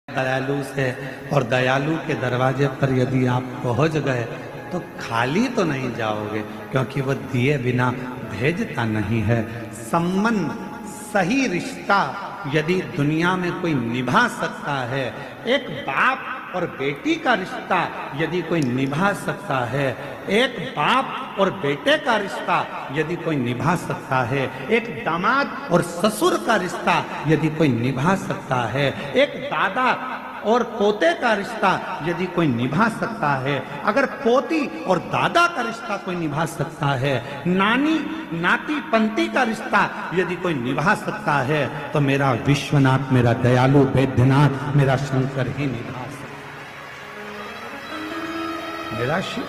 दयालु से, और दयालु के दरवाजे पर यदि आप पहुंच गए तो खाली तो नहीं जाओगे, क्योंकि वो दिए बिना भेजता नहीं है। संबंध, सही रिश्ता यदि दुनिया में कोई निभा सकता है, एक बाप और बेटी का रिश्ता यदि कोई निभा सकता है, एक बाप और बेटे का रिश्ता यदि कोई निभा सकता है, एक दामाद और ससुर का रिश्ता यदि कोई निभा सकता है, एक दादा और पोते का रिश्ता यदि कोई निभा सकता है, अगर पोती और दादा का रिश्ता कोई निभा सकता है, नानी नाती पंती का रिश्ता यदि कोई निभा सकता है, तो मेरा विश्वनाथ, मेरा दयालु वैद्यनाथ, मेरा शंकर ही निभा सकता है। मेरा शिव,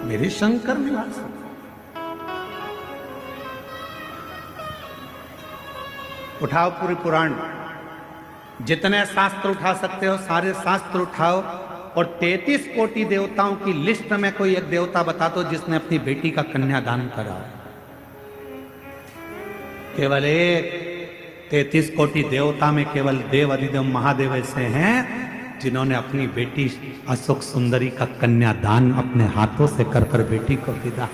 मेरे शंकर निभा सकता। उठाओ पूरी पुराण, जितने शास्त्र उठा सकते हो सारे शास्त्र उठाओ, और 33 कोटि देवताओं की लिस्ट में कोई एक देवता बता दो जिसने अपनी बेटी का कन्यादान करा। केवल एक, 33 कोटि देवता में केवल देव अधिदेव महादेव ऐसे हैं जिन्होंने अपनी बेटी अशोक सुंदरी का कन्यादान अपने हाथों से कर बेटी को विदा।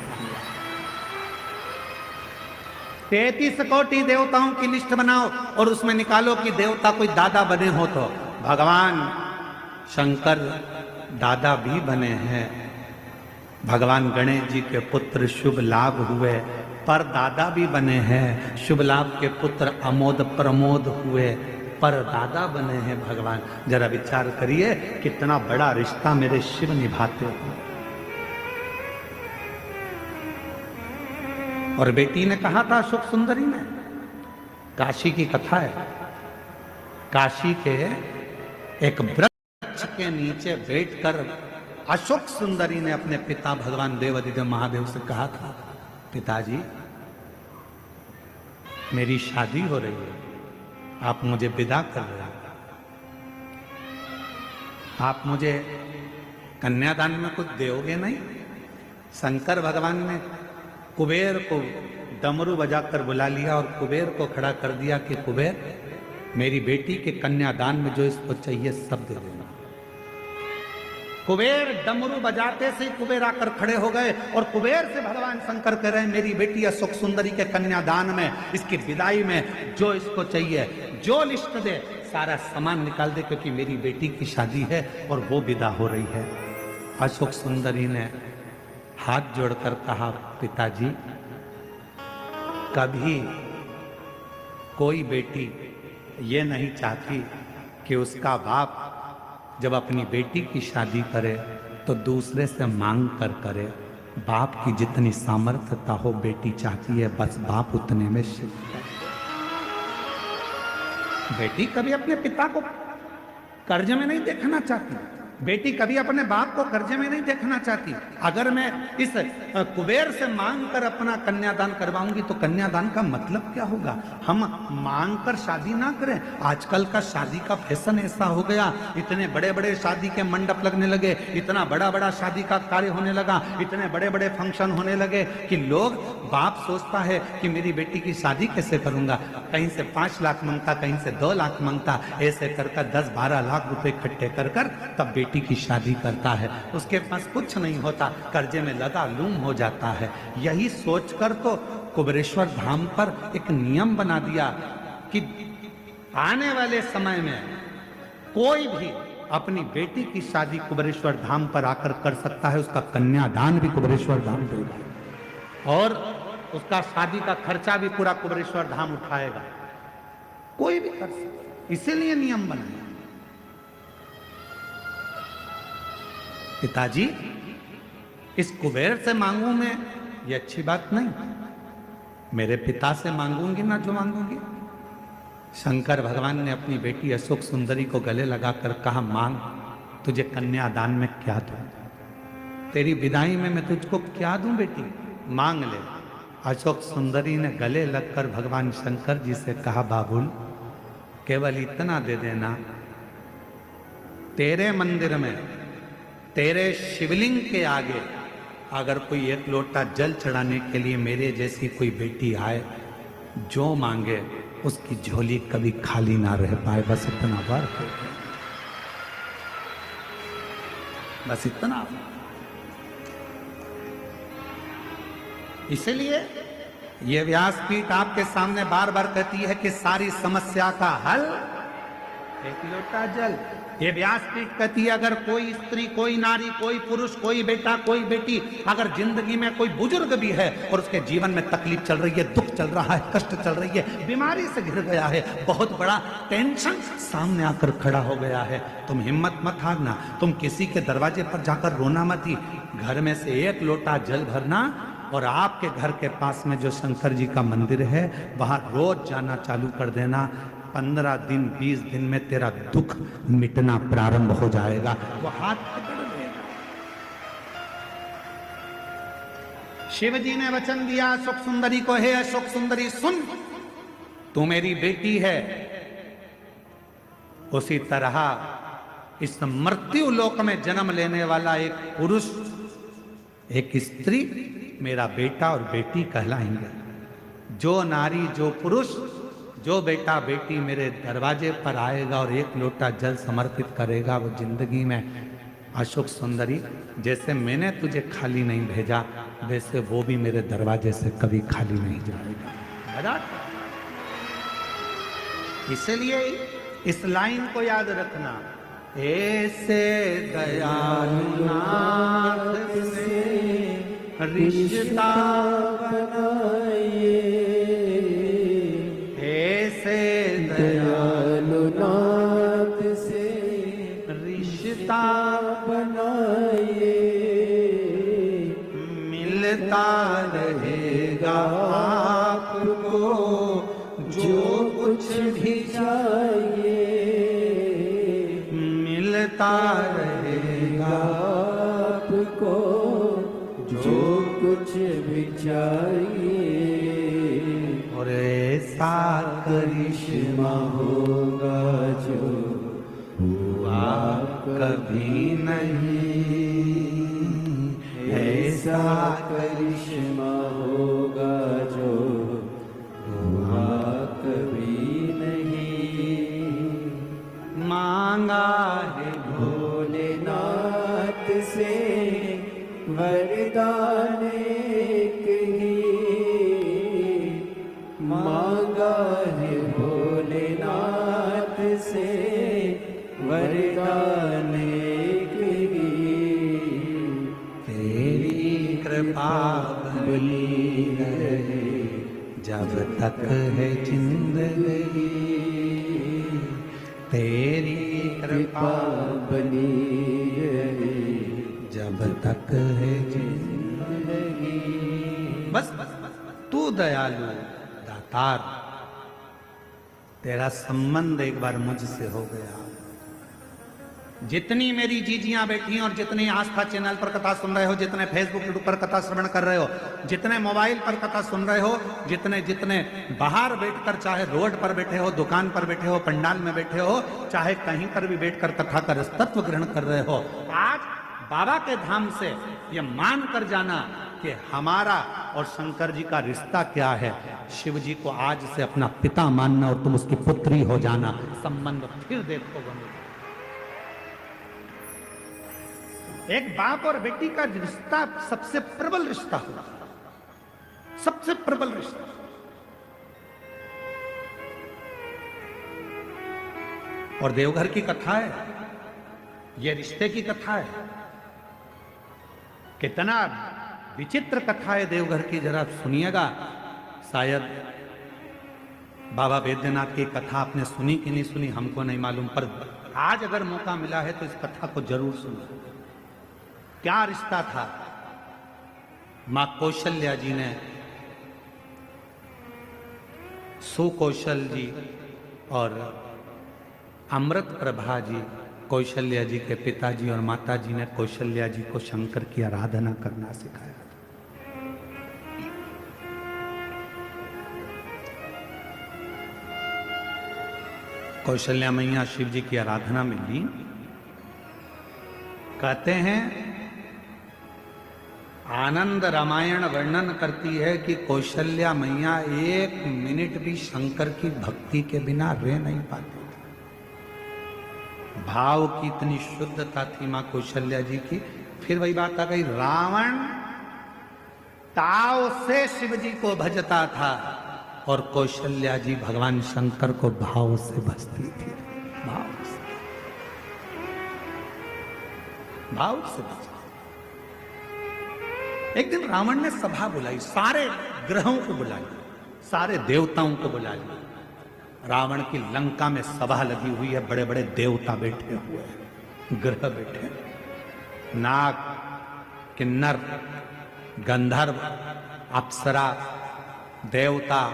33 कोटि देवताओं की लिस्ट बनाओ और उसमें निकालो कि देवता कोई दादा बने हो तो भगवान शंकर दादा भी बने हैं। भगवान गणेश जी के पुत्र शुभ लाभ हुए, पर दादा भी बने हैं। शुभ लाभ के पुत्र अमोद प्रमोद हुए, पर दादा बने हैं भगवान। जरा विचार करिए कितना बड़ा रिश्ता मेरे शिव निभाते हो। और बेटी ने कहा था अशोक सुंदरी ने, काशी की कथा है, काशी के एक वृक्ष के नीचे बैठकर अशोक सुंदरी ने अपने पिता भगवान देव अधिदेव महादेव से कहा था, पिताजी मेरी शादी हो रही है, आप मुझे विदा कर रहे हैं, आप मुझे कन्यादान में कुछ दोगे नहीं? शंकर भगवान ने कुबेर को डमरू बजाकर बुला लिया और कुबेर को खड़ा कर दिया कि कुबेर, मेरी बेटी के कन्यादान में जो इसको चाहिए सब दे देना। कुबेर डमरू बजाते से कुबेर आकर खड़े हो गए और कुबेर से भगवान शंकर कह रहे हैं, मेरी बेटी अशोक सुंदरी के कन्यादान में, इसकी विदाई में जो इसको चाहिए, जो लिस्ट दे, सारा सामान निकाल दे, क्योंकि मेरी बेटी की शादी है और वो विदा हो रही है। अशोक सुंदरी ने हाथ जोड़कर कहा, पिताजी कभी कोई बेटी ये नहीं चाहती कि उसका बाप जब अपनी बेटी की शादी करे तो दूसरे से मांग कर करे। बाप की जितनी सामर्थ्यता हो बेटी चाहती है, बस बाप उतने में शिव। बेटी कभी अपने पिता को कर्ज में नहीं देखना चाहती, बेटी कभी अपने बाप को कर्जे में नहीं देखना चाहती। अगर मैं इस कुबेर से मांग कर अपना कन्यादान करवाऊंगी तो कन्यादान का मतलब क्या होगा? हम मांग कर शादी ना करें। आजकल का शादी का फैशन ऐसा हो गया, इतने बड़े बड़े शादी के मंडप लगने लगे, इतना बड़ा बड़ा शादी का कार्य होने लगा, इतने बड़े बड़े फंक्शन होने लगे कि लोग, बाप सोचता है कि मेरी बेटी की शादी कैसे करूंगा, कहीं से 5 लाख मांगता, कहीं से 2 लाख मांगता, ऐसे कर 10-12 लाख रुपए इकट्ठे कर तब बेटी की शादी करता है। उसके पास कुछ नहीं होता, कर्जे में लगा लूम हो जाता है। यही सोचकर तो कुबेरेश्वर धाम पर एक नियम बना दिया कि आने वाले समय में कोई भी अपनी बेटी की शादी कुबेरेश्वर धाम पर आकर कर सकता है, उसका कन्यादान भी कुबेरेश्वर धाम देगा और उसका शादी का खर्चा भी पूरा कुबेरेश्वर धाम उठाएगा। कोई भी कर सकता, इसीलिए नियम बनाया। पिताजी इस कुबेर से मांगू मैं, ये अच्छी बात नहीं, मेरे पिता से मांगूंगी ना जो मांगूंगी। शंकर भगवान ने अपनी बेटी अशोक सुंदरी को गले लगाकर कहा, मांग, तुझे कन्यादान में क्या दूं, तेरी विदाई में मैं तुझको क्या दूं बेटी, मांग ले। अशोक सुंदरी ने गले लगकर भगवान शंकर जी से कहा, बाबुल केवल इतना दे देना, तेरे मंदिर में, तेरे शिवलिंग के आगे अगर कोई एक लोटा जल चढ़ाने के लिए मेरे जैसी कोई बेटी आए, जो मांगे उसकी झोली कभी खाली ना रह पाए। बस इतना बार, बस इतना। इसलिए ये व्यासपीठ आपके सामने बार बार कहती है कि सारी समस्या का हल एक लोटा जल। ये व्यासपीठ कहती है अगर कोई स्त्री, कोई नारी, कोई पुरुष, कोई बेटा, कोई बेटी, अगर जिंदगी में कोई बुजुर्ग भी है और उसके जीवन में तकलीफ चल रही है, दुख चल रहा है, कष्ट चल रही है, बीमारी से घिर गया है, बहुत बड़ा टेंशन सामने आकर खड़ा हो गया है, तुम हिम्मत मत हारना। तुम किसी के दरवाजे पर जाकर रोना मत ही, घर में से एक लोटा जल भरना और आपके घर के पास में जो शंकर जी का मंदिर है वहां रोज जाना चालू कर देना। 15 दिन 20 दिन में तेरा दुख मिटना प्रारंभ हो जाएगा। वो हाथ पकड़ लेगा। शिव जी ने वचन दिया सुख सुंदरी को, हे अशोक सुंदरी सुन, तू मेरी बेटी है। उसी तरह इस मृत्यु लोक में जन्म लेने वाला एक पुरुष, एक स्त्री मेरा बेटा और बेटी कहलाएंगे। जो नारी, जो पुरुष, जो बेटा बेटी मेरे दरवाजे पर आएगा और एक लोटा जल समर्पित करेगा, वो जिंदगी में अशोक सुंदरी, जैसे मैंने तुझे खाली नहीं भेजा वैसे वो भी मेरे दरवाजे से कभी खाली नहीं जाएगा। इसलिए इस लाइन को याद रखना, ऐसे दयालु नाथ से रिश्ता बनाइए, ऐसे दयालु नाथ से रिश्ता बनाइए, मिलता रहेगा आपको जो कुछ भी चाहिए, मिलता रहेगा आपको जो कुछ भी चाहिए। और ऐसा करिश्मा होगा जो हुआ कभी नहीं, ऐसा करिश्मा होगा जो हुआ कभी नहीं। मांगा है भोलेनाथ से वरदान एक ही, मांगा है भोलेनाथ से वरदान एक ही। तेरी कृपा बनी रहे जब तक है जिंदगी, तेरी कृपा बनी रहे जब तक है जिंदगी। बस तू दयालु दातार, तेरा संबंध एक बार मुझसे हो गया। जितनी मेरी जीजियां बैठी हैं और जितनी आस्था चैनल पर कथा सुन रहे हो, जितने फेसबुक यूट्यूब पर कथा श्रवण कर रहे हो, जितने मोबाइल पर कथा सुन रहे हो, जितने जितने बाहर बैठकर, चाहे रोड पर बैठे हो, दुकान पर बैठे हो, पंडाल में बैठे हो, चाहे कहीं पर भी बैठकर कथा का रसतत्व ग्रहण कर रहे हो, आज बाबा के धाम से ये मान कर जाना कि हमारा और शंकर जी का रिश्ता क्या है। शिव जी को आज से अपना पिता मानना और तुम उसकी पुत्री हो जाना, संबंध फिर देखो बनेगा। एक बाप और बेटी का रिश्ता सबसे प्रबल रिश्ता होता है, सबसे प्रबल रिश्ता। और देवघर की कथा है, यह रिश्ते की कथा है। कितना विचित्र कथा है देवघर की, जरा सुनिएगा। शायद बाबा वैद्यनाथ की कथा आपने सुनी कि नहीं सुनी हमको नहीं मालूम, पर आज अगर मौका मिला है तो इस कथा को जरूर सुनो। क्या रिश्ता था। मां कौशल्या जी ने सुकौशल जी और अमृत प्रभा जी, कौशल्या जी के पिताजी और माता जी ने कौशल्या जी को शंकर की आराधना करना सिखाया। कौशल्या मैया शिव जी की आराधना में लीन। कहते हैं आनंद रामायण वर्णन करती है कि कौशल्या मैया 1 मिनट भी शंकर की भक्ति के बिना रह नहीं पाती थी। भाव की इतनी शुद्धता थी मां कौशल्या जी की। फिर वही बात आ गई, रावण ताव से शिव जी को भजता था और कौशल्या जी भगवान शंकर को भाव से भजती थी। भाव से भजती। एक दिन रावण ने सभा बुलाई, सारे ग्रहों को बुला लिया, सारे देवताओं को बुला लिया। रावण की लंका में सभा लगी हुई है, बड़े बड़े देवता बैठे हुए हैं, ग्रह बैठे हैं, नाग, किन्नर, गंधर्व, अप्सरा, देवता,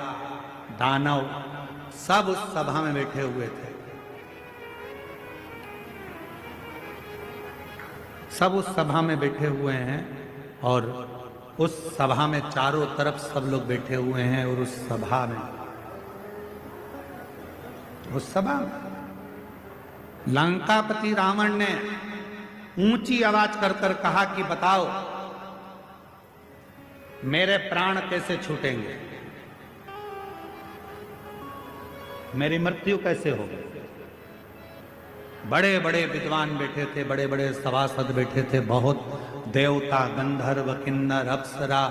दानव, सब उस सभा में बैठे हुए थे। सब उस सभा में बैठे हुए हैं और उस सभा में चारों तरफ सब लोग बैठे हुए हैं। और उस सभा में लंकापति रावण ने ऊंची आवाज कर कर कहा कि बताओ मेरे प्राण कैसे छूटेंगे, मेरी मृत्यु कैसे होगी। बड़े बड़े विद्वान बैठे थे, बड़े बड़े सभासद बैठे थे, बहुत देवता, गंधर्व, किन्नर, अप्सरा,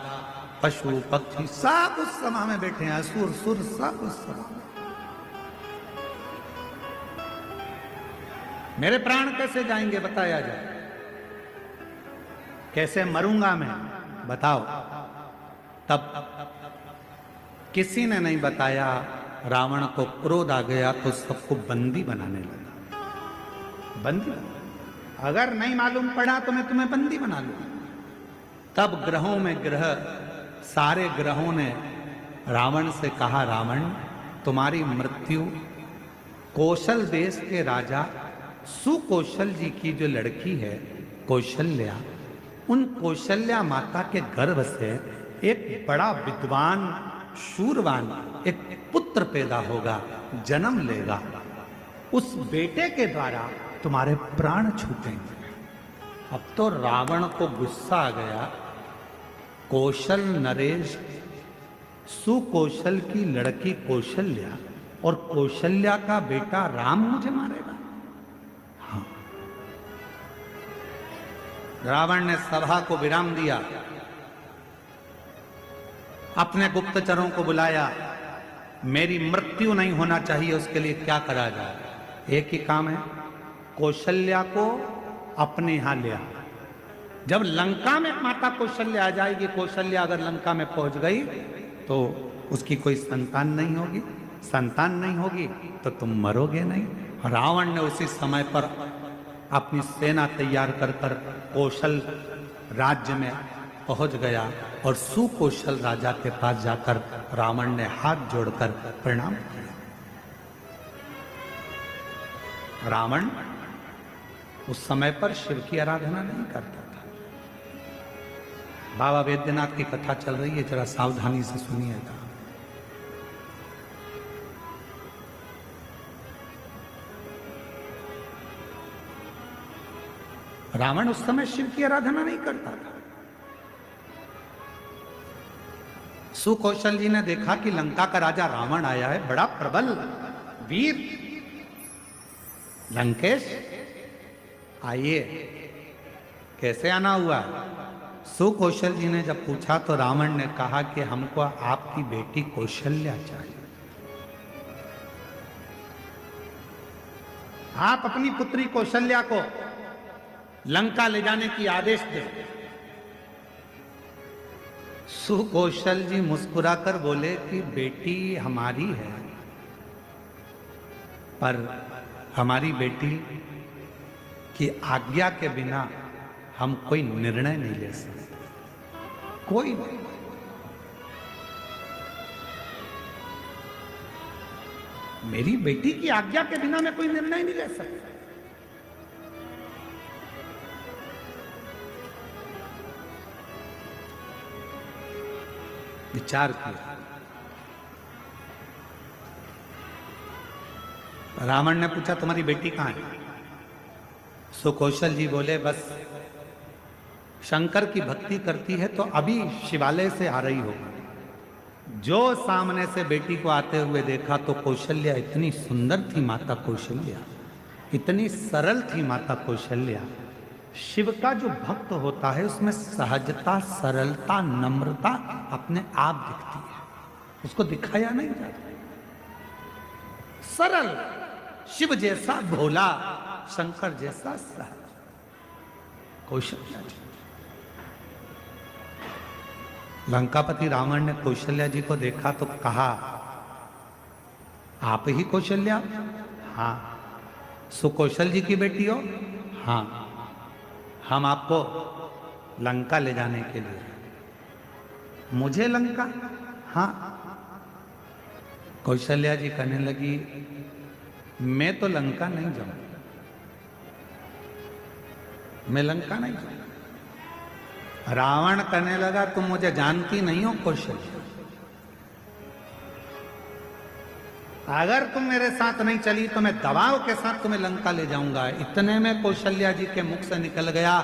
पशु, पक्षी सब उस सभा में बैठे हैं, असुर सुर सब उस सभा में। मेरे प्राण कैसे जाएंगे बताया जाए, कैसे मरूंगा मैं बताओ। तब किसी ने नहीं बताया। रावण को क्रोध आ गया तो सबको बंदी बनाने लगा। बंदी, अगर नहीं मालूम पड़ा तो मैं तुम्हें बंदी बना लूं। तब ग्रहों में ग्रह, सारे ग्रहों ने रावण से कहा, रावण तुम्हारी मृत्यु कौशल देश के राजा सुकौशल जी की जो लड़की है कौशल्या, उन कौशल्या माता के गर्भ से एक बड़ा विद्वान शूरवान एक पुत्र पैदा होगा, जन्म लेगा। उस बेटे के द्वारा तुम्हारे प्राण छूटेंगे। अब तो रावण को गुस्सा आ गया। कौशल नरेश, सुकौशल की लड़की कौशल्या और कौशल्या का बेटा राम मुझे मारेगा। हाँ। रावण ने सभा को विराम दिया, अपने गुप्तचरों को बुलाया। मेरी मृत्यु नहीं होना चाहिए, उसके लिए क्या करा जाए। एक ही काम है, कौशल्या को अपने यहां ले आ। जब लंका में माता कौशल्या आ जाएगी, कौशल्या अगर लंका में पहुंच गई तो उसकी कोई संतान नहीं होगी। संतान नहीं होगी तो तुम मरोगे नहीं। रावण ने उसी समय पर अपनी सेना तैयार कर कर कौशल राज्य में पहुंच गया और सुकौशल राजा के पास जाकर रावण ने हाथ जोड़कर प्रणाम किया। रावण उस समय पर शिव की आराधना नहीं करता था। बाबा वैद्यनाथ की कथा चल रही है, जरा सावधानी से सुनिएगा। रावण उस समय शिव की आराधना नहीं करता था। सुकौशल जी ने देखा कि लंका का राजा रावण आया है, बड़ा प्रबल वीर। लंकेश आइए। कैसे आना हुआ? सुकौशल जी ने जब पूछा तो रावण ने कहा कि हमको आपकी बेटी कौशल्या चाहिए। आप अपनी पुत्री कौशल्या को लंका ले जाने की आदेश दें। सुकौशल जी मुस्कुराकर बोले कि बेटी हमारी है, पर हमारी बेटी की आज्ञा के बिना हम कोई निर्णय नहीं ले सकते। कोई नहीं। मेरी बेटी की आज्ञा के बिना मैं कोई निर्णय नहीं ले सकता। विचार किया। रावण ने पूछा तुम्हारी बेटी कहां है? सुकौशल जी बोले बस शंकर की भक्ति करती है तो अभी शिवालय से आ रही हो, जो सामने से बेटी को आते हुए देखा तो कौशल्या इतनी सुंदर थी, माता कौशल्या इतनी सरल थी, माता कौशल्या। शिव का जो भक्त होता है उसमें सहजता, सरलता, नम्रता अपने आप दिखती है, उसको दिखाया नहीं जाता। सरल, शिव जैसा भोला, शंकर जैसा सहज कौशल्या जी। लंकापति रावण ने कौशल्या जी को देखा तो कहा, आप ही कौशल्या? हाँ। सुकौशल जी की बेटी हो? हाँ। हम आपको लंका ले जाने के लिए। मुझे लंका? हाँ। कौशल्या जी कहने लगी, मैं तो लंका नहीं जाऊं, मैं लंका नहीं जाऊं। रावण कहने लगा, तुम मुझे जानती नहीं हो कौशल्या, अगर तुम मेरे साथ नहीं चली तो मैं दबाव के साथ तुम्हें लंका ले जाऊंगा। इतने में कौशल्या जी के मुख से निकल गया,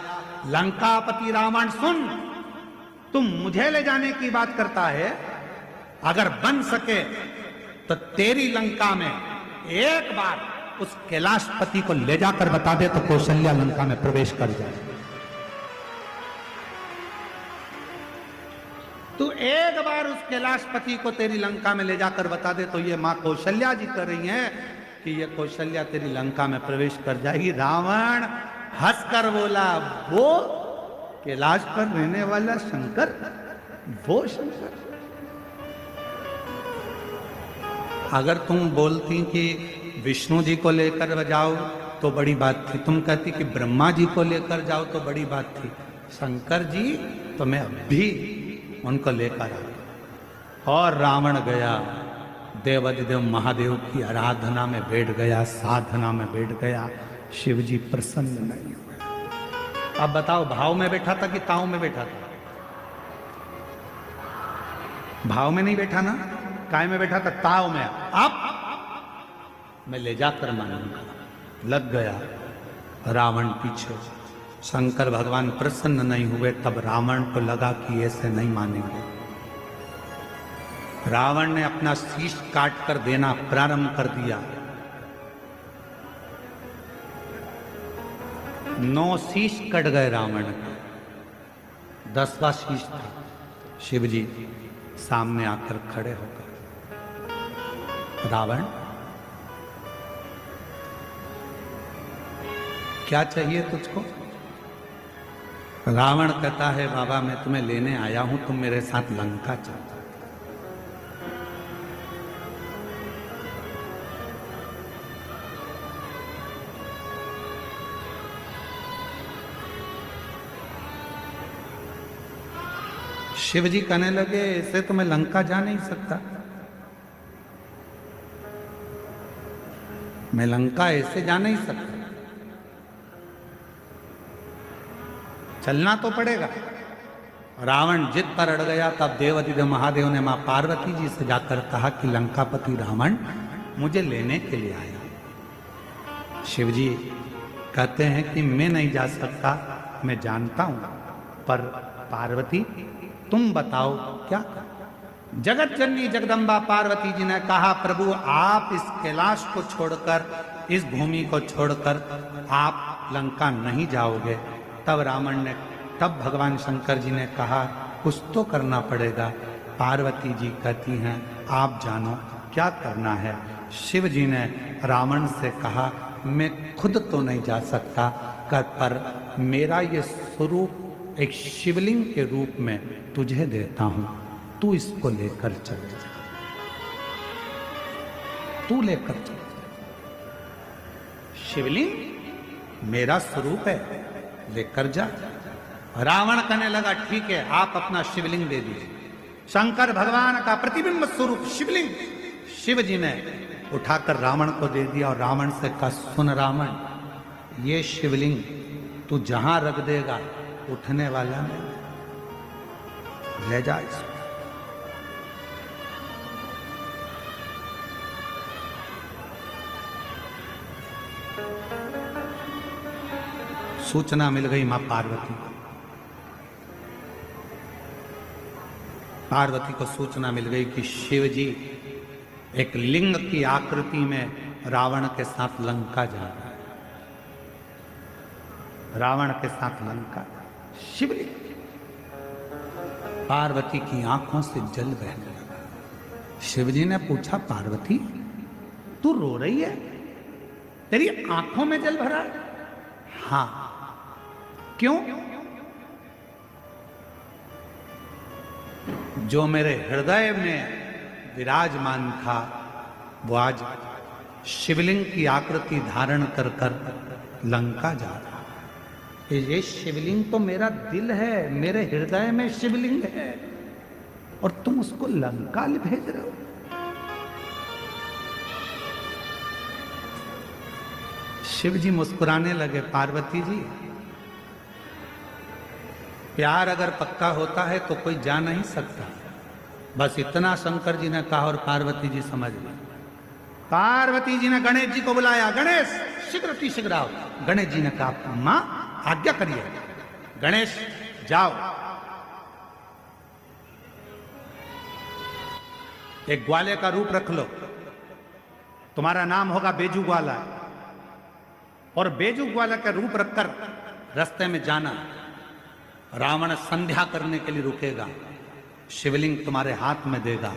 लंकापति रावण सुन, तुम मुझे ले जाने की बात करता है, अगर बन सके तो तेरी लंका में एक बार उस कैलाशपति को ले जाकर बता दे तो कौशल्या लंका में प्रवेश कर जाए। तू एक बार उस कैलाशपति को तेरी लंका में ले जाकर बता दे तो ये मां कौशल्या जी कर रही हैं कि ये कौशल्या तेरी लंका में प्रवेश कर जाएगी। रावण हंसकर बोला, वो कैलाश पर रहने वाला शंकर, वो शंकर? अगर तुम बोलती कि विष्णु जी को लेकर जाओ तो बड़ी बात थी, तुम कहती कि ब्रह्मा जी को लेकर जाओ तो बड़ी बात थी, शंकर जी तो मैं अभी उनको लेकर आ। और रावण गया, देवाधिदेव महादेव की आराधना में बैठ गया, साधना में बैठ गया। शिव जी प्रसन्न नहीं हुए। अब बताओ, भाव में बैठा था कि ताव में बैठा था? भाव में नहीं बैठा ना, काय में बैठा था? ताव में। अब मैं ले जाकर मानूंगा। लग गया रावण पीछे। शंकर भगवान प्रसन्न नहीं हुए, तब रावण को लगा कि ऐसे नहीं मानेंगे। रावण ने अपना शीश काट कर देना प्रारंभ कर दिया। 9 शीश कट गए रावण के, 10वां शीश था। शिव जी सामने आकर खड़े हो गए। रावण, क्या चाहिए तुझको? रावण कहता है, बाबा मैं तुम्हें लेने आया हूं, तुम मेरे साथ लंका चलो। शिव जी कहने लगे, ऐसे तो मैं लंका जा नहीं सकता, मैं लंका ऐसे जा नहीं सकता, चलना तो पड़ेगा। रावण जिद पर अड़ गया। तब देवाधिदेव महादेव ने मां पार्वती जी से जाकर कहा कि लंकापति रावण मुझे लेने के लिए आया। शिव जी कहते हैं कि मैं नहीं जा सकता, मैं जानता हूं, पर पार्वती तुम बताओ क्या? जगत जननी जगदम्बा पार्वती जी ने कहा, प्रभु आप इस कैलाश को छोड़कर, इस भूमि को छोड़कर आप लंका नहीं जाओगे। तब भगवान शंकर जी ने कहा, कुछ तो करना पड़ेगा। पार्वती जी कहती हैं, आप जानो क्या करना है। शिव जी ने रावण से कहा, मैं खुद तो नहीं जा सकता, पर मेरा ये स्वरूप एक शिवलिंग के रूप में तुझे देता हूं, तू इसको लेकर चल जा, तू लेकर चल। शिवलिंग मेरा स्वरूप है, लेकर जा। रावण कहने लगा, ठीक है, आप अपना शिवलिंग दे दीजिए। शंकर भगवान का प्रतिबिंब स्वरूप शिवलिंग शिव जी ने उठाकर रावण को दे दिया और रावण से कहा, सुन रावण, ये शिवलिंग तू जहां रख देगा उठने वाला नहीं, ले जा इसको। सूचना मिल गई मां पार्वती को। पार्वती को सूचना मिल गई कि शिव जी एक लिंग की आकृति में रावण के साथ लंका जा रहा है। रावण के साथ लंका, शिवलिंग। पार्वती की आंखों से जल बहने लगा। शिवजी ने पूछा, पार्वती तू रो रही है, तेरी आंखों में जल भरा है? हां। क्यों? जो मेरे हृदय में विराजमान था वो आज शिवलिंग की आकृति धारण कर कर लंका जा रहा है। ये शिवलिंग तो मेरा दिल है, मेरे हृदय में शिवलिंग है, और तुम उसको लंका भेज रहे हो। शिव जी मुस्कुराने लगे, पार्वती जी प्यार अगर पक्का होता है तो कोई जा नहीं सकता। बस इतना शंकर जी ने कहा और पार्वती जी समझ गई। पार्वती जी ने गणेश जी को बुलाया, गणेश शीघ्र आओ। गणेश जी ने कहा, मां आज्ञा करिए। गणेश जाओ, एक ग्वाले का रूप रख लो, तुम्हारा नाम होगा बेजू ग्वाला, और बेजू ग्वाला का रूप रखकर रास्ते में जाना। रावण संध्या करने के लिए रुकेगा, शिवलिंग तुम्हारे हाथ में देगा,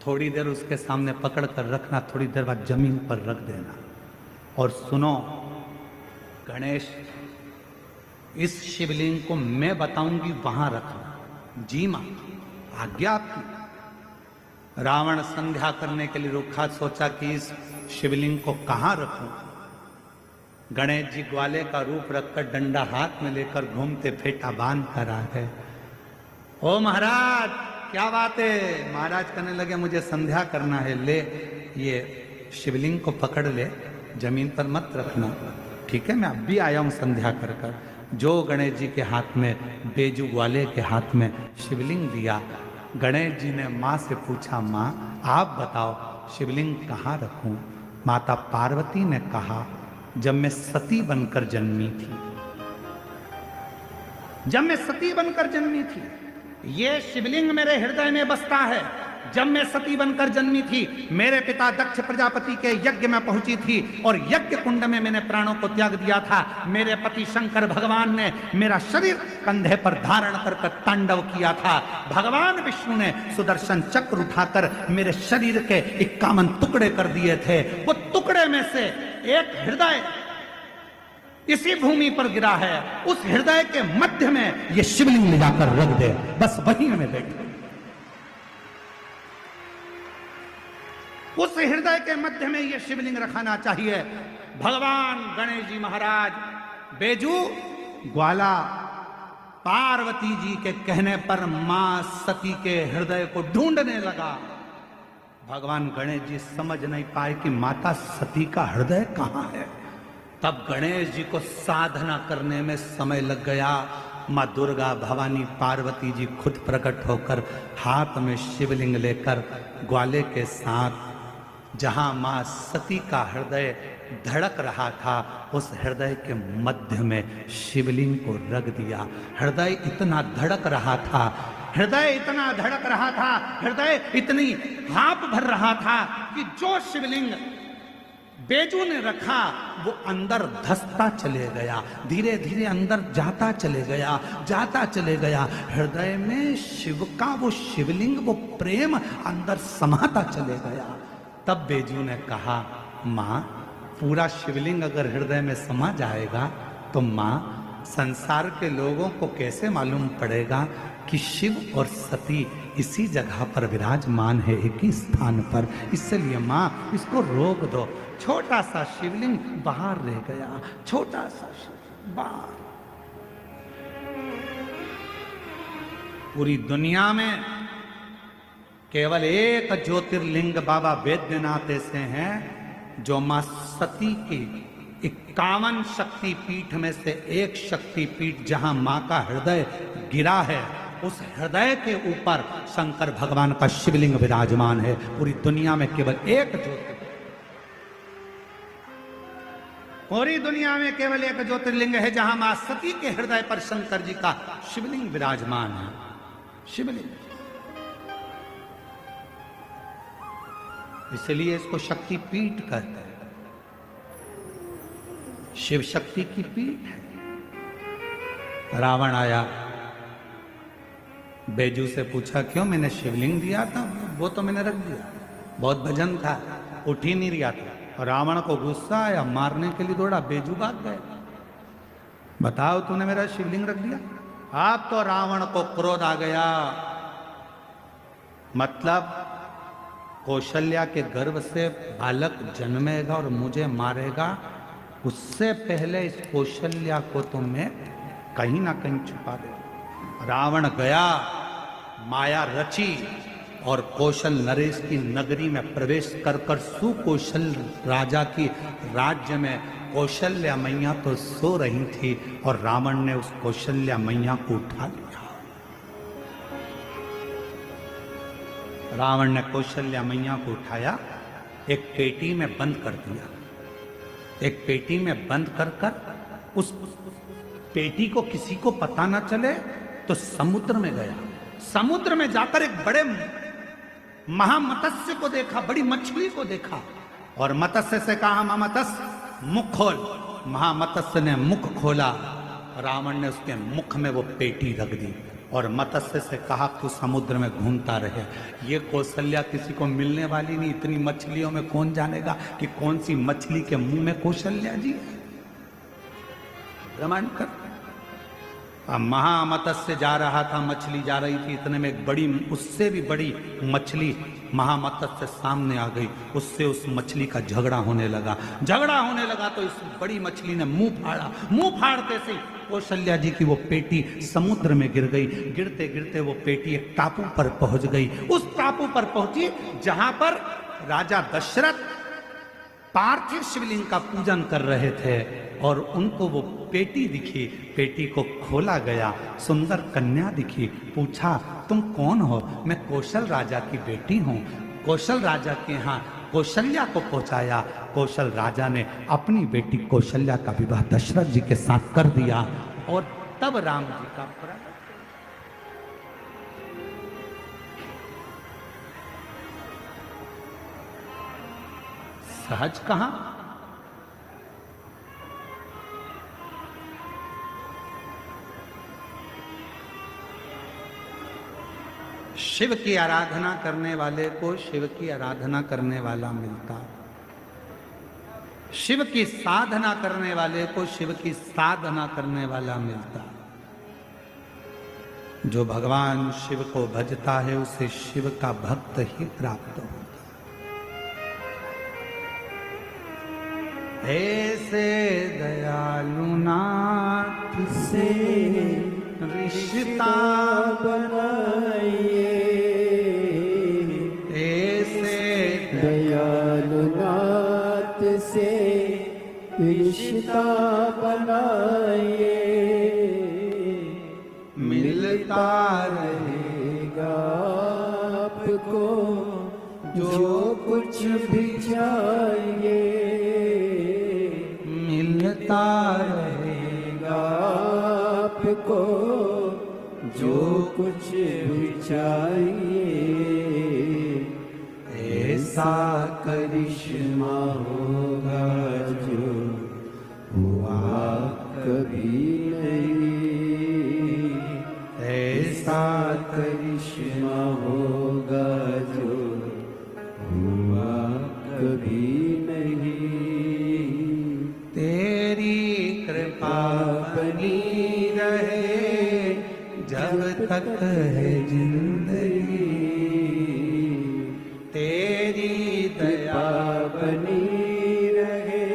थोड़ी देर उसके सामने पकड़ कर रखना, थोड़ी देर बाद जमीन पर रख देना। और सुनो गणेश, इस शिवलिंग को मैं बताऊंगी वहां रखना। जी मां, आज्ञा आपकी। रावण संध्या करने के लिए रुका, सोचा कि इस शिवलिंग को कहां रखूं। गणेश जी ग्वाले का रूप रखकर डंडा हाथ में लेकर घूमते फेटा बांध कर आ गए। ओ महाराज क्या बात है? महाराज कहने लगे, मुझे संध्या करना है, ले ये शिवलिंग को पकड़ ले, जमीन पर मत रखना। ठीक है, मैं अब भी आया हूं संध्या कर कर। जो गणेश जी के हाथ में, बेजू ग्वाले के हाथ में शिवलिंग दिया, गणेश जी ने माँ से पूछा, माँ आप बताओ शिवलिंग कहाँ रखूं? माता पार्वती ने कहा, जब मैं सती बनकर जन्मी थी, जब मैं सती बनकर जन्मी थी, ये शिवलिंग मेरे हृदय में बसता है। जब मैं सती बनकर जन्मी थी, मेरे पिता दक्ष प्रजापति के यज्ञ में पहुंची थी और यज्ञ कुंड में मैंने प्राणों को त्याग दिया था। मेरे पति शंकर भगवान ने मेरा शरीर कंधे पर धारण कर तांडव किया था। भगवान विष्णु ने सुदर्शन चक्र उठाकर मेरे शरीर के 51 टुकड़े कर दिए थे। वो टुकड़े में से एक हृदय इसी भूमि पर गिरा है, उस हृदय के मध्य में ये शिवलिंग ले जाकर रख दे, बस वहीं में बैठे। उस हृदय के मध्य में ये शिवलिंग रखाना चाहिए। भगवान गणेश जी महाराज बेजू ग्वाला पार्वती जी के कहने पर मां सती के हृदय को ढूंढने लगा। भगवान गणेश जी समझ नहीं पाए कि माता सती का हृदय कहां है। तब गणेश जी को साधना करने में समय लग गया। मां दुर्गा भवानी पार्वती जी खुद प्रकट होकर हाथ में शिवलिंग लेकर ग्वाले के साथ जहां मां सती का हृदय धड़क रहा था, उस हृदय के मध्य में शिवलिंग को रख दिया। हृदय इतना धड़क रहा था, हृदय इतना धड़क रहा था, हृदय इतनी हाँप भर रहा था कि जो शिवलिंग बेजू ने रखा वो अंदर धसता चले गया, धीरे धीरे अंदर जाता चले गया, जाता चले गया। हृदय में शिव का वो शिवलिंग, वो प्रेम अंदर समाता चले गया। तब बेजू ने कहा, मां पूरा शिवलिंग अगर हृदय में समा जाएगा तो मां संसार के लोगों को कैसे मालूम पड़ेगा कि शिव और सती इसी जगह पर विराजमान है, एक ही स्थान पर। इसलिए मां इसको रोक दो। छोटा सा शिवलिंग बाहर रह गया, छोटा सा शिवलिंग बाहर। पूरी दुनिया में केवल एक ज्योतिर्लिंग बाबा वैद्यनाथ ऐसे हैं जो मां सती की 51 शक्ति पीठ में से एक शक्ति पीठ जहां मां का हृदय गिरा है, उस हृदय के ऊपर शंकर भगवान का शिवलिंग विराजमान है। पूरी दुनिया में केवल एक ज्योतिर्लिंग, पूरी दुनिया में केवल एक ज्योतिर्लिंग है जहां मां सती के हृदय पर शंकर जी का शिवलिंग विराजमान है। शिवलिंग इसलिए इसको शक्ति पीठ कहते हैं। शिव शक्ति की पीठ है। रावण आया, बैजू से पूछा क्यों? मैंने शिवलिंग दिया था, वो तो मैंने रख दिया, बहुत भजन था, उठ ही नहीं रहा था। और रावण को गुस्सा आया, मारने के लिए दौड़ा, बैजू भाग गए। बताओ तूने मेरा शिवलिंग रख दिया। अब तो रावण को क्रोध आ गया, मतलब कौशल्या के गर्भ से बालक जन्मेगा और मुझे मारेगा, उससे पहले इस कौशल्या को तो मैं कहीं ना कहीं छुपा दे। रावण गया, माया रची और कौशल नरेश की नगरी में प्रवेश कर कर सुकौशल राजा की राज्य में कौशल्या मैया तो सो रही थी और रावण ने उस कौशल्या मैया को उठा लिया। रावण ने कौशल्या मैया को उठाया, एक पेटी में बंद कर दिया। एक पेटी में बंद कर कर उस पेटी को किसी को पता ना चले तो समुद्र में गया। समुद्र में जाकर एक बड़े महामत्स्य को देखा, बड़ी मछली को देखा और मत्स्य से कहा, महामत्स्य मुख खोल। महामत्स्य ने मुख खोला, रावण ने उसके मुख में वो पेटी रख दी और मत्स्य से कहा तू समुद्र में घूमता रहे। ये कौशल्या किसी को मिलने वाली नहीं, इतनी मछलियों में कौन जानेगा कि कौन सी मछली के मुंह में कौशल्या जी है। ब्रह्मांड कर महामत्स्य जा रहा था, मछली जा रही थी, इतने में एक बड़ी, उससे भी बड़ी मछली महामत्स्य सामने आ गई। उससे उस मछली का झगड़ा होने लगा। झगड़ा होने लगा तो इस बड़ी मछली ने मुंह फाड़ा। मुंह फाड़ते से कौशल्या जी की वो पेटी समुद्र में गिर गई। गिरते गिरते वो पेटी एक टापू पर पहुंच गई। उस टापू पर पहुंची जहां पर राजा दशरथ पार्थिव शिवलिंग का पूजन कर रहे थे और उनको वो पेटी दिखी। पेटी को खोला गया, सुंदर कन्या दिखी। पूछा तुम कौन हो? मैं कौशल राजा की बेटी हूँ। कौशल राजा के यहाँ कौशल्या को पहुंचाया। कौशल राजा ने अपनी बेटी कौशल्या का विवाह दशरथ जी के साथ कर दिया और तब राम जी का प्रकट। सहज कहां? शिव की आराधना करने वाले को शिव की आराधना करने वाला मिलता, शिव की साधना करने वाले को शिव की साधना करने वाला मिलता। जो भगवान शिव को भजता है उसे शिव का भक्त ही प्राप्त होता। ऐसे दयालु नाथ से रिश्ता बनाइए, ऐसे दयालु नाथ से रिश्ता बनाइए, मिलता रहेगा आपको जो कुछ भी चाहिए, मिलता रहेगा आपको जो कुछ भी चाहिए। ऐसा करिश्मा होगा जो हुआ कभी नहीं, ऐसा करिश्मा होगा जो हुआ कभी नहीं। तेरी कृपा बनी रहे जब तक है जिंदगी, तेरी दया बनी रहे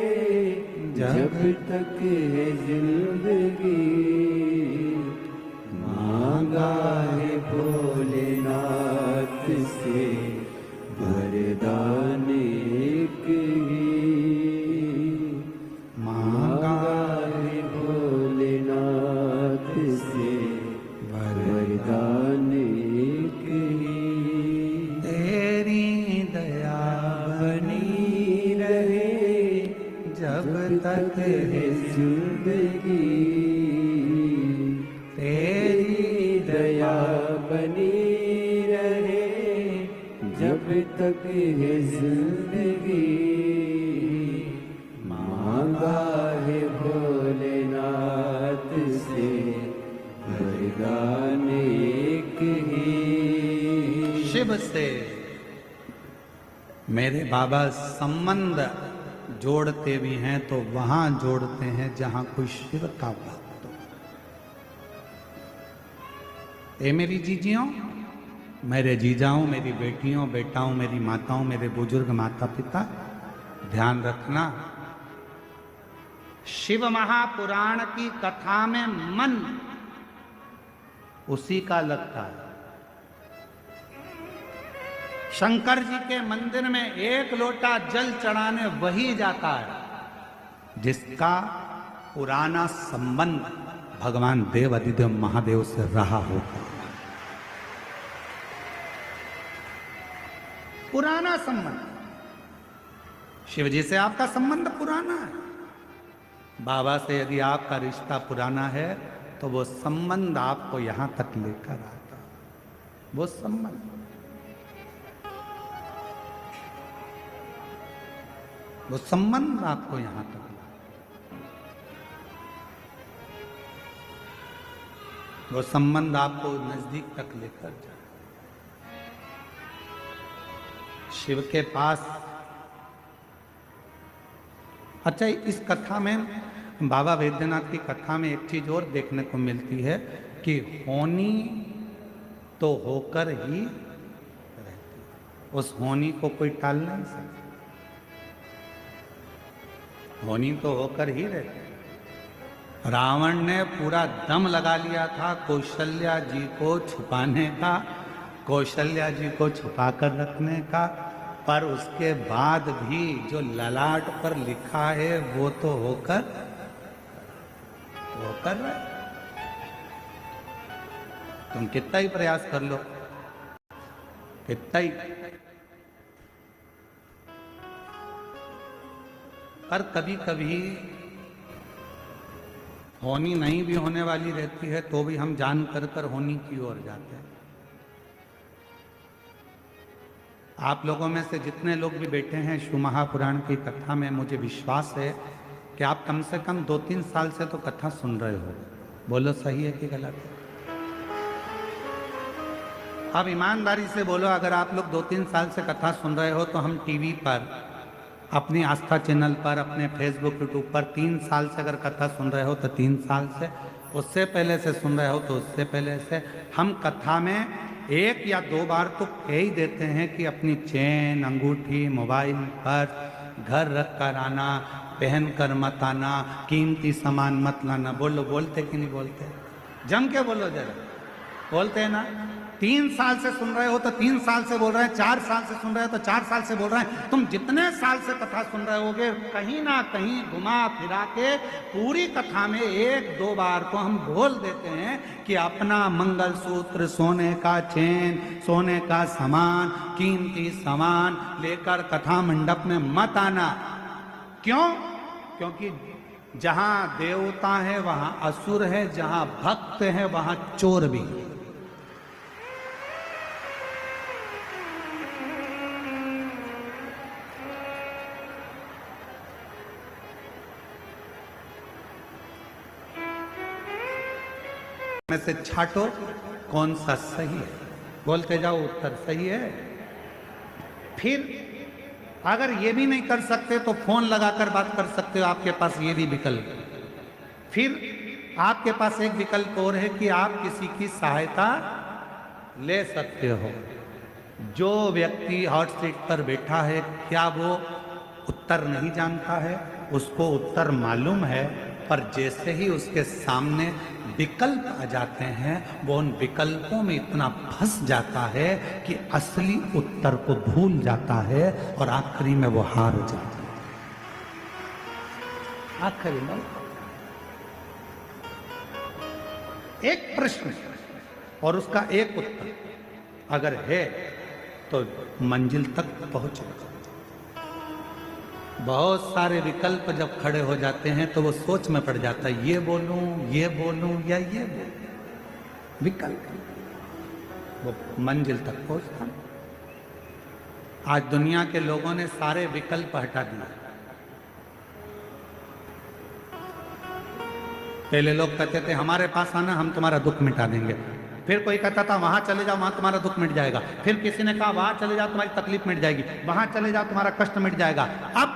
जब तक है जिंदगी। मांगा है भोलेनाथ से वरदान एक ही, मांगा है भोलेनाथ से वरदान एक ही। तेरी दया बनी रहे जब तक है जिंदगी, तेरी दया बनी रहे जब तक तक है जिंदगी, मांगा है भोलेनाथ से वरदान एक ही। शिव से मेरे बाबा संबंध जोड़ते भी हैं तो वहां जोड़ते हैं जहां कोई शिव का भक्त हो। ए मेरी जीजियों, मेरे जीजाओं, मेरी बेटियों, बेटाओं, मेरी माताओं, मेरे बुजुर्ग माता पिता, ध्यान रखना, शिव महापुराण की कथा में मन उसी का लगता है। शंकर जी के मंदिर में एक लोटा जल चढ़ाने वही जाता है जिसका पुराना संबंध भगवान देव अधिदेव महादेव से रहा होगा। पुराना संबंध। शिव जी से आपका संबंध पुराना है। बाबा से यदि आपका रिश्ता पुराना है तो वो संबंध आपको यहां तक लेकर आता है। वो संबंध, वो संबंध आपको यहां तक, वो संबंध आपको नजदीक तक लेकर जाए। शिव के पास, अच्छा इस कथा में, बाबा वैद्यनाथ की कथा में एक चीज और देखने को मिलती है कि होनी तो होकर ही रहती, उस होनी को कोई टाल नहीं सकता। होनी तो होकर ही रहती। रावण ने पूरा दम लगा लिया था कौशल्या जी को छुपाने का, कौशल्या जी को छुपा कर रखने का, पर उसके बाद भी जो ललाट पर लिखा है वो तो होकर रहे। तुम कितना ही प्रयास कर लो, कितना ही, पर कभी कभी होनी नहीं भी होने वाली रहती है तो भी हम जान कर होनी की ओर जाते हैं। आप लोगों में से जितने लोग भी बैठे हैं शिव महापुराण की कथा में, मुझे विश्वास है कि आप कम से कम 2-3 साल से तो कथा सुन रहे हो। बोलो सही है कि गलत है? अब ईमानदारी से बोलो, अगर आप लोग 2-3 साल से कथा सुन रहे हो तो हम टीवी पर, अपनी आस्था चैनल पर, अपने फेसबुक यूट्यूब पर 3 साल से अगर कथा सुन रहे हो तो 3 साल से, उससे पहले से सुन रहे हो तो उससे पहले से, हम कथा में 1 या 2 बार तो कह ही देते हैं कि अपनी चेन, अंगूठी, मोबाइल पर घर रख कर आना, पहन कर मत आना, कीमती सामान मत लाना। बोलो, बोलते कि नहीं बोलते? जम के बोलो जरा, बोलते हैं ना? 3 साल से सुन रहे हो तो 3 साल से बोल रहे हैं, 4 साल से सुन रहे हो तो 4 साल से बोल रहे हैं। तुम जितने साल से कथा सुन रहे होगे, कहीं ना कहीं घुमा फिरा के पूरी कथा में 1-2 बार तो हम बोल देते हैं कि अपना मंगलसूत्र, सोने का चेन, सोने का सामान, कीमती सामान लेकर कथा मंडप में मत आना। क्यों? क्योंकि जहां देवता है वहां असुर है, जहां भक्त है वहां चोर भी है। में से छाटो कौन सा सही है, बोलते जाओ उत्तर सही है। फिर अगर ये भी नहीं कर सकते तो फोन लगाकर बात कर सकते हो, आपके पास ये भी विकल्प। फिर आपके पास एक विकल्प और है कि आप किसी की सहायता ले सकते हो। जो व्यक्ति हॉट सीट पर बैठा है, क्या वो उत्तर नहीं जानता है? उसको उत्तर मालूम है, पर जैसे ही उसके सामने विकल्प आ जाते हैं वो उन विकल्पों में इतना फंस जाता है कि असली उत्तर को भूल जाता है और आखिरी में वो हार जाता है। आखिरी में एक प्रश्न और उसका एक उत्तर अगर है तो मंजिल तक पहुंचेगा। बहुत सारे विकल्प जब खड़े हो जाते हैं तो वो सोच में पड़ जाता है, ये बोलूं या ये बोलूं। विकल्प वो मंजिल तक पहुंचता। आज दुनिया के लोगों ने सारे विकल्प हटा दिए। पहले लोग कहते थे हमारे पास आना, हम तुम्हारा दुख मिटा देंगे। फिर कोई कहता था वहां चले जाओ, वहां तुम्हारा दुख मिट जाएगा। फिर किसी ने कहा वहां चले जाओ, तुम्हारी तकलीफ मिट जाएगी। वहां चले जाओ, तुम्हारा कष्ट मिट जाएगा। अब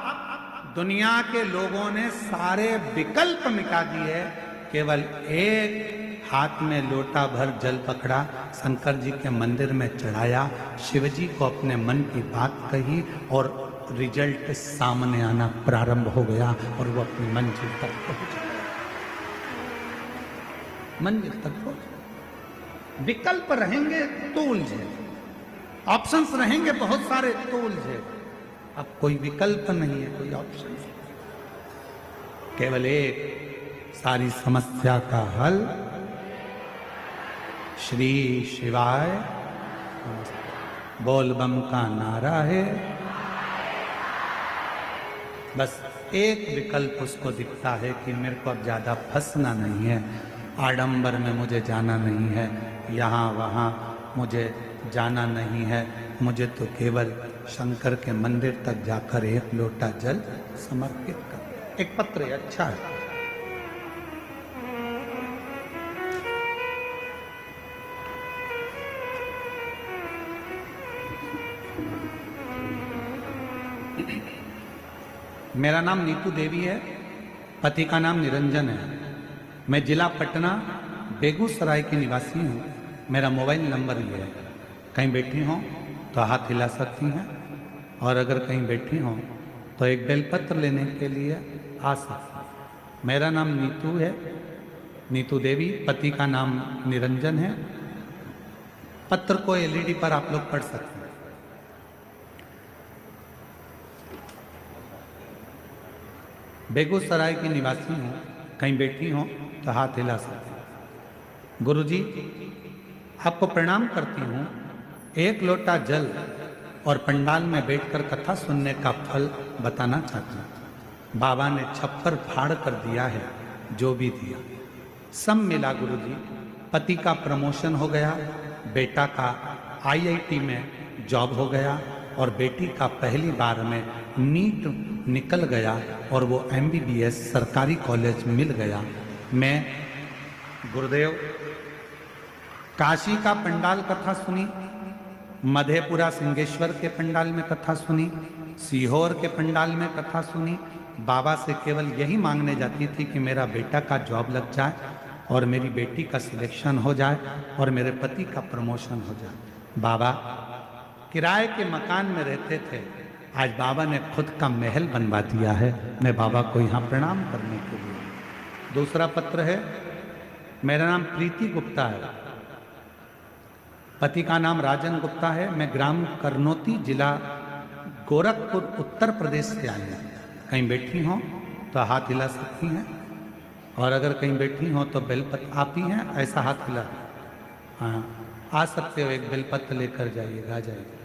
दुनिया के लोगों ने सारे विकल्प मिटा दिए, केवल एक हाथ में लोटा भर जल पकड़ा, शंकर जी के मंदिर में चढ़ाया, शिव जी को अपने मन की बात कही और रिजल्ट सामने आना प्रारंभ हो गया और वो अपनी मंजिल तक पहुंच गया। मंजिल तक पहुंच। विकल्प रहेंगे तो उलझे, ऑप्शंस रहेंगे बहुत सारे तो उलझे। अब कोई विकल्प नहीं है, कोई ऑप्शन, केवल एक सारी समस्या का हल श्री शिवाय बोल बम का नारा है। बस एक विकल्प उसको दिखता है कि मेरे को अब ज्यादा फंसना नहीं है, आडंबर में मुझे जाना नहीं है, यहाँ वहाँ मुझे जाना नहीं है, मुझे तो केवल शंकर के मंदिर तक जाकर एक लोटा जल समर्पित कर। एक पत्र है, अच्छा है। मेरा नाम नीतू देवी है, पति का नाम निरंजन है। मैं जिला पटना बेगूसराय की निवासी हूँ। मेरा मोबाइल नंबर ये है, कहीं बैठी हों तो हाथ हिला सकती हैं, और अगर कहीं बैठी हों तो एक बेलपत्र लेने के लिए आ सकती हैं। मेरा नाम नीतू है, नीतू देवी, पति का नाम निरंजन है। पत्र को एलईडी पर आप लोग पढ़ सकते हैं। बेगूसराय की निवासी हूँ, कहीं बैठी हो तो हाथ हिला सकते। गुरुजी, आपको प्रणाम करती हूँ। एक लोटा जल और पंडाल में बैठकर कथा सुनने का फल बताना चाहती हूँ। बाबा ने छप्पर फाड़ कर दिया है, जो भी दिया सब मिला गुरुजी। पति का प्रमोशन हो गया, बेटा का आईआईटी में जॉब हो गया और बेटी का पहली बार में नीट निकल गया और वो एमबीबीएस सरकारी कॉलेज मिल गया। मैं गुरुदेव काशी का पंडाल कथा सुनी, मधेपुरा सिंहेश्वर के पंडाल में कथा सुनी, सीहोर के पंडाल में कथा सुनी। बाबा से केवल यही मांगने जाती थी कि मेरा बेटा का जॉब लग जाए और मेरी बेटी का सिलेक्शन हो जाए और मेरे पति का प्रमोशन हो जाए। बाबा किराए के मकान में रहते थे, आज बाबा ने खुद का महल बनवा दिया है। मैं बाबा को यहाँ प्रणाम करने के लिए। दूसरा पत्र है, मेरा नाम प्रीति गुप्ता है, पति का नाम राजन गुप्ता है। मैं ग्राम करनौती, जिला गोरखपुर, उत्तर प्रदेश से आई हूँ। कहीं बैठी हों तो हाथ हिला सकती हैं, और अगर कहीं बैठी हों तो बेलपत्र आप ही हैं, ऐसा हाथ हिला। हाँ, आ सकते हो, एक बेलपत्र लेकर जाइएगा, आ जाइएगा।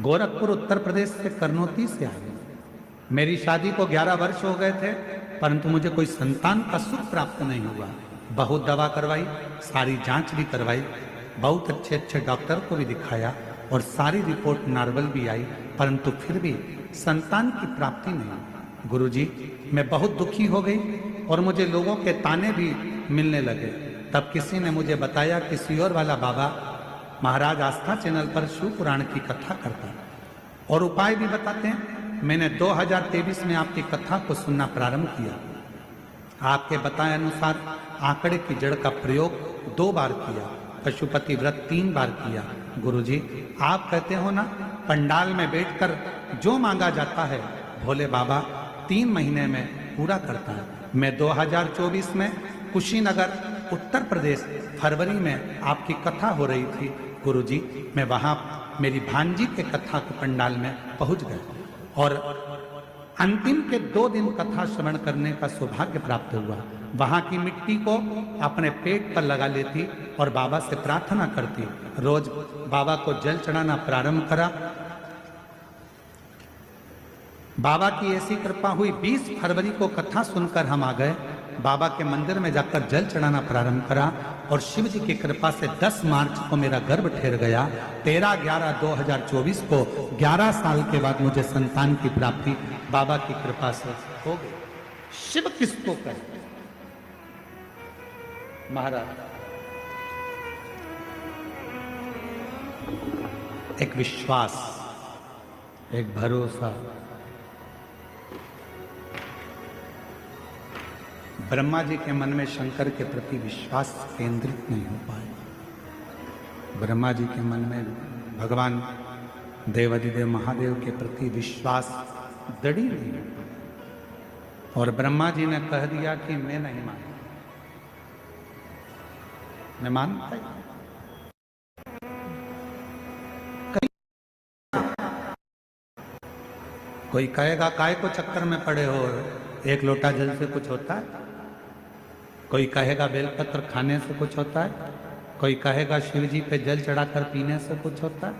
गोरखपुर उत्तर प्रदेश से, करनौती से आई हूँ। मेरी शादी को 11 वर्ष हो गए थे, परंतु मुझे कोई संतान का सुख प्राप्त नहीं हुआ। बहुत दवा करवाई, सारी जांच भी करवाई, बहुत अच्छे अच्छे डॉक्टर को भी दिखाया और सारी रिपोर्ट नॉर्मल भी आई, परंतु फिर भी संतान की प्राप्ति नहीं। गुरुजी, मैं बहुत दुखी हो गई और मुझे लोगों के ताने भी मिलने लगे। तब किसी ने मुझे बताया कि सीहोर वाला बाबा महाराज आस्था चैनल पर शिव पुराण की कथा करता है और उपाय भी बताते हैं। मैंने 2023 में आपकी कथा को सुनना प्रारंभ किया। आपके बताए अनुसार आंकड़े की जड़ का प्रयोग 2 बार किया, पशुपति व्रत 3 बार किया। गुरुजी, आप कहते हो ना, पंडाल में बैठकर जो मांगा जाता है भोले बाबा 3 महीने में पूरा करता है। मैं 2024 में कुशीनगर, उत्तर प्रदेश, फरवरी में आपकी कथा हो रही थी। गुरुजी, मैं वहाँ मेरी भांजी के कथा के पंडाल में पहुँच गया और अंतिम के 2 दिन कथा श्रवण करने का सौभाग्य प्राप्त हुआ। वहाँ की मिट्टी को अपने पेट पर लगा लेती और बाबा से प्रार्थना करती। रोज बाबा को जल चढ़ाना प्रारंभ करा। बाबा की ऐसी कृपा हुई, 20 फरवरी को कथा सुनकर हम आ गए। बाबा के मंदिर में जाकर जल चढ़ाना प्रारंभ करा और शिव जी की कृपा से 10 मार्च को मेरा गर्भ ठहर गया। 13/11/2024 को 11 साल के बाद मुझे संतान की प्राप्ति बाबा की कृपा से हो गई। शिव किसको कहते हैं महाराज? एक विश्वास, एक भरोसा। ब्रह्मा जी के मन में शंकर के प्रति विश्वास केंद्रित नहीं हो पाया। ब्रह्मा जी के मन में भगवान देवाधिदेव महादेव के प्रति विश्वास दृढ़ नहीं हो पाया। और ब्रह्मा जी ने कह दिया कि मैं नहीं मानता, मैं मानता ही। कोई कहेगा काय को चक्कर में पड़े हो, एक लोटा जल से कुछ होता है? कोई कहेगा बेलपत्र खाने से कुछ होता है? कोई कहेगा शिव जी पे जल चढ़ाकर पीने से कुछ होता है?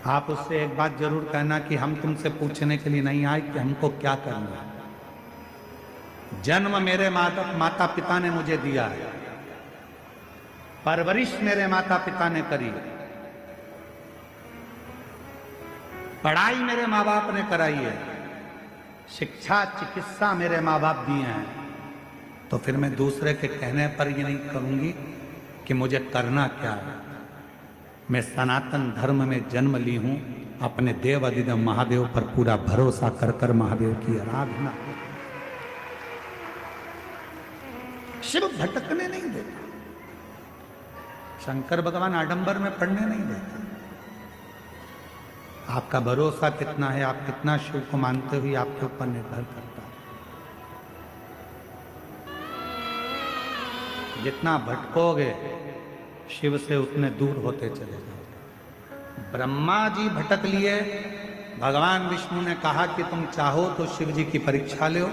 आप उससे एक बात जरूर कहना कि हम तुमसे पूछने के लिए नहीं आए कि हमको क्या करना है। जन्म मेरे माता पिता ने मुझे दिया है, परवरिश मेरे माता पिता ने करी, पढ़ाई मेरे माँ बाप ने कराई है, शिक्षा चिकित्सा मेरे माँ बाप दिए हैं। तो फिर मैं दूसरे के कहने पर ये नहीं कहूंगी कि मुझे करना क्या है। मैं सनातन धर्म में जन्म ली हूं, अपने देव अधिदेव महादेव पर पूरा भरोसा कर कर महादेव की आराधना। शिव भटकने नहीं देता, शंकर भगवान आडंबर में पड़ने नहीं देता। आपका भरोसा कितना है, आप कितना शिव को मानते हुए आपके ऊपर निर्भर करता है। जितना भटकोगे शिव से उतने दूर होते चले जाओगे। ब्रह्मा जी भटक लिए, भगवान विष्णु ने कहा कि तुम चाहो तो शिव जी की परीक्षा लो।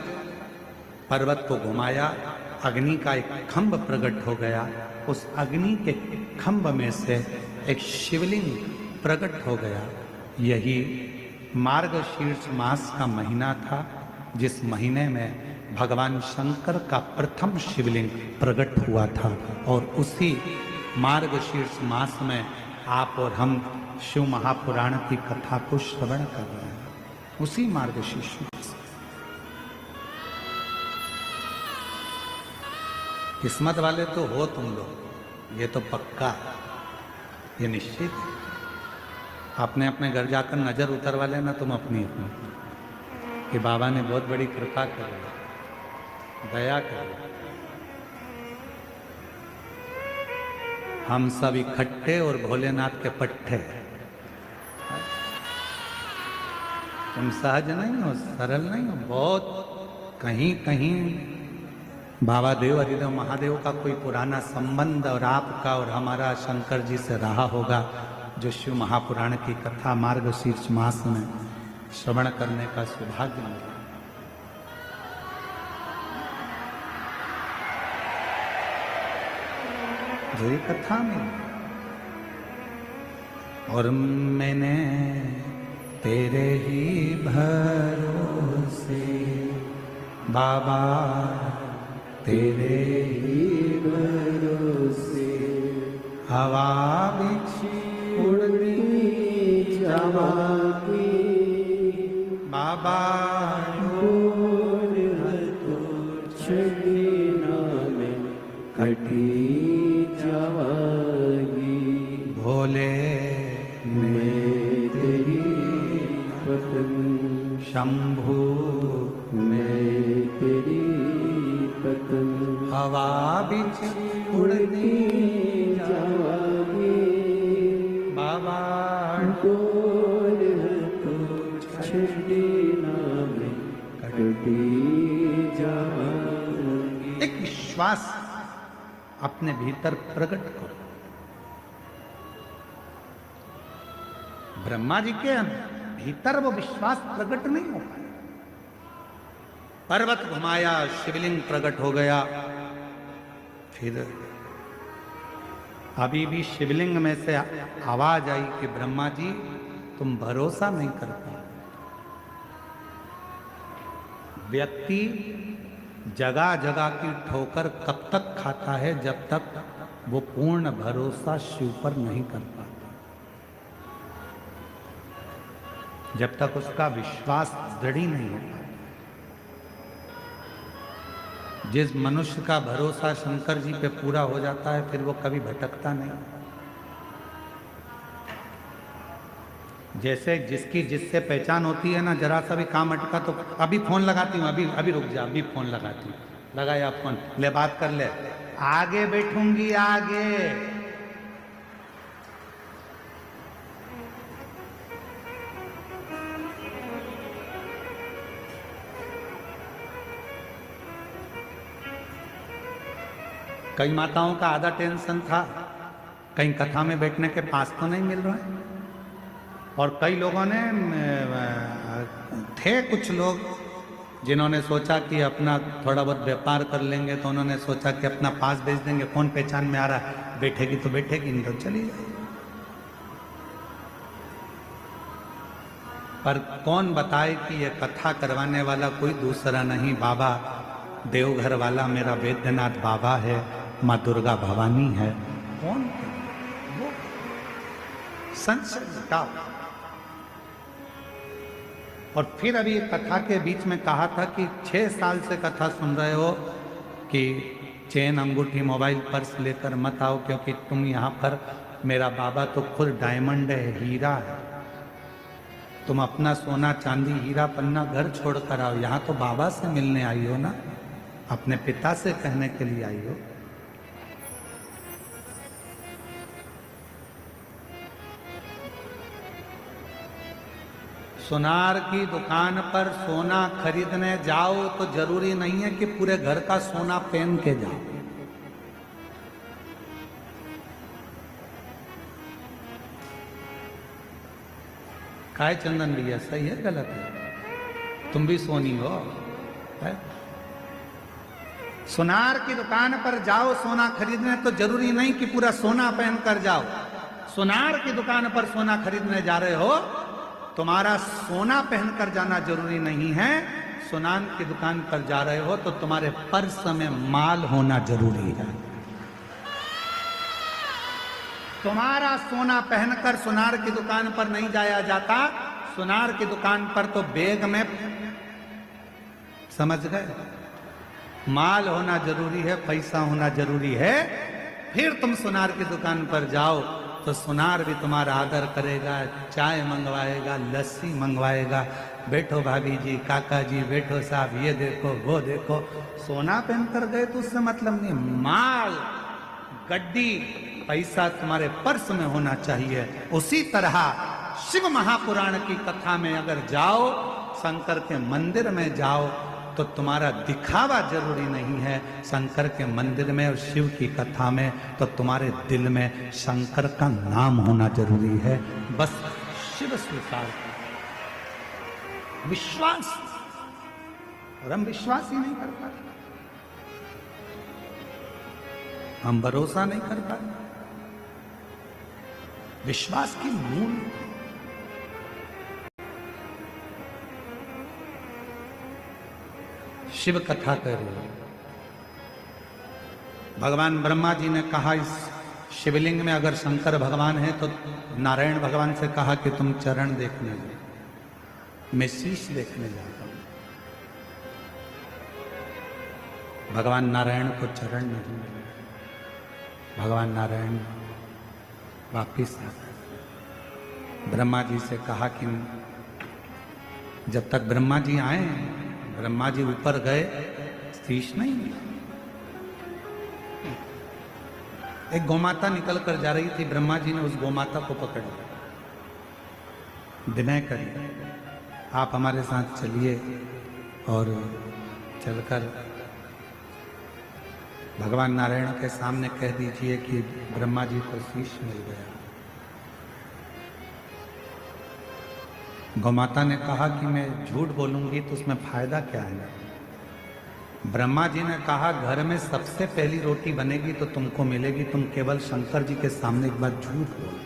पर्वत को घुमाया, अग्नि का एक खंभ प्रकट हो गया। उस अग्नि के खंभ में से एक शिवलिंग प्रकट हो गया। यही मार्गशीर्ष मास का महीना था, जिस महीने में भगवान शंकर का प्रथम शिवलिंग प्रकट हुआ था। और उसी मार्गशीर्ष मास में आप और हम शिव महापुराण की कथा को श्रवण कर रहे हैं। उसी मार्गशीर्ष मास। किस्मत वाले तो हो तुम लोग, ये तो पक्का, ये निश्चित है। आपने अपने घर जाकर नजर उतरवा लेना तुम अपनी कि बाबा ने बहुत बड़ी कृपा कर, दया कर। हम सब इकट्ठे और भोलेनाथ के पट्टे। तुम सहज नहीं हो, सरल नहीं हो, बहुत कहीं कहीं बाबा देव अधिदेव महादेव का कोई पुराना संबंध और आपका और हमारा शंकर जी से रहा होगा, जो शिव महापुराण की कथा मार्गशीर्ष मास में श्रवण करने का सौभाग्य मिला। जो ये कथा में, और मैंने तेरे ही भरोसे बाबा, तेरे ही भरोसे हवा बिछी उड़ती जावागी बाबा, कटी जावागी भोले मैं तेरी पत्नी, शंभू मैं तेरी पत्नी, हवा बिछ उड़ती जावागी बाबा, बोल तो छड़ी नाम कटी जावागी। एक विश्वास अपने भीतर प्रकट करो। ब्रह्मा जी के भीतर वो विश्वास प्रकट नहीं हो पाया। पर्वत घुमाया, शिवलिंग प्रकट हो गया। फिर अभी भी शिवलिंग में से आवाज आई कि ब्रह्मा जी तुम भरोसा नहीं कर पाए। व्यक्ति जगह जगह की ठोकर कब तक खाता है? जब तक वो पूर्ण भरोसा शिव पर नहीं कर पाता, जब तक उसका विश्वास दृढ़ नहीं होता। जिस मनुष्य का भरोसा शंकर जी पे पूरा हो जाता है, फिर वो कभी भटकता नहीं। जैसे जिसकी जिससे पहचान होती है ना, जरा सा भी काम अटका तो अभी फोन लगाती हूँ, अभी रुक जा, अभी फोन लगाती हूँ, लगाया फोन, ले बात कर ले, आगे बैठूंगी आगे। कई माताओं का आधा टेंशन था, कहीं कथा में बैठने के पास तो नहीं मिल रहा है। और कई लोगों ने थे कुछ लोग जिन्होंने सोचा कि अपना थोड़ा बहुत व्यापार कर लेंगे, तो उन्होंने सोचा कि अपना पास भेज देंगे, कौन पहचान में आ रहा है, बैठेगी तो बैठेगी, नहीं तो चली जाएगी। पर कौन बताए कि ये कथा करवाने वाला कोई दूसरा नहीं, बाबा देवघर वाला मेरा वैद्यनाथ बाबा है, माँ दुर्गा भवानी है। कौन? वो संत का। और फिर अभी कथा के बीच में कहा था कि 6 साल से कथा सुन रहे हो कि चेन, अंगूठी, मोबाइल, पर्स लेकर मत आओ, क्योंकि तुम यहाँ पर, मेरा बाबा तो खुद डायमंड है, हीरा है। तुम अपना सोना, चांदी, हीरा, पन्ना घर छोड़ कर आओ, यहाँ तो बाबा से मिलने आई हो ना, अपने पिता से कहने के लिए आई हो। सुनार की दुकान पर सोना खरीदने जाओ तो जरूरी नहीं है कि पूरे घर का सोना पहन के जाओ। काय चंदन भैया, सही है गलत है? तुम भी सोनी हो है? सुनार की दुकान पर जाओ सोना खरीदने तो जरूरी नहीं कि पूरा सोना पहन कर जाओ। सुनार की दुकान पर सोना खरीदने जा रहे हो, तुम्हारा सोना पहनकर जाना जरूरी नहीं है। सुनार की दुकान पर जा रहे हो तो तुम्हारे पर्स में माल होना जरूरी है। तुम्हारा सोना पहनकर सुनार की दुकान पर नहीं जाया जाता। सुनार की दुकान पर तो बैग में, समझ गए, माल होना जरूरी है, पैसा होना जरूरी है। फिर तुम सुनार की दुकान पर जाओ तो सुनार भी तुम्हारा आदर करेगा, चाय मंगवाएगा, लस्सी मंगवाएगा, बैठो भाभी जी, काका जी, बैठो साहब, ये देखो वो देखो। सोना पहन कर गए तो उससे मतलब नहीं, माल, गड्डी, पैसा तुम्हारे पर्स में होना चाहिए। उसी तरह शिव महापुराण की कथा में अगर जाओ, शंकर के मंदिर में जाओ, तो तुम्हारा दिखावा जरूरी नहीं है। शंकर के मंदिर में और शिव की कथा में तो तुम्हारे दिल में शंकर का नाम होना जरूरी है। बस शिव स्वीकार, विश्वास। और हम विश्वास ही नहीं कर पाते, हम भरोसा नहीं कर पाते। विश्वास की मूल शिव कथा कर रहे हो। भगवान ब्रह्मा जी ने कहा, इस शिवलिंग में अगर शंकर भगवान है तो नारायण भगवान से कहा कि तुम चरण देखने जाओ, मैं शीश देखने जाता हूं। भगवान नारायण को चरण नहीं मिले। भगवान नारायण वापिस आ गए। ब्रह्मा जी से कहा कि जब तक ब्रह्मा जी आए, ब्रह्मा जी ऊपर गए, शीश नहीं मिला। एक गोमाता निकल कर जा रही थी, ब्रह्मा जी ने उस गोमाता को पकड़ लिया, विनय करिए, आप हमारे साथ चलिए और चलकर भगवान नारायण के सामने कह दीजिए कि ब्रह्मा जी को शीश मिल गया। गोमाता ने कहा कि मैं झूठ बोलूंगी तो उसमें फायदा क्या है? ब्रह्मा जी ने कहा, घर में सबसे पहली रोटी बनेगी तो तुमको मिलेगी, तुम केवल शंकर जी के सामने एक बार झूठ बोल।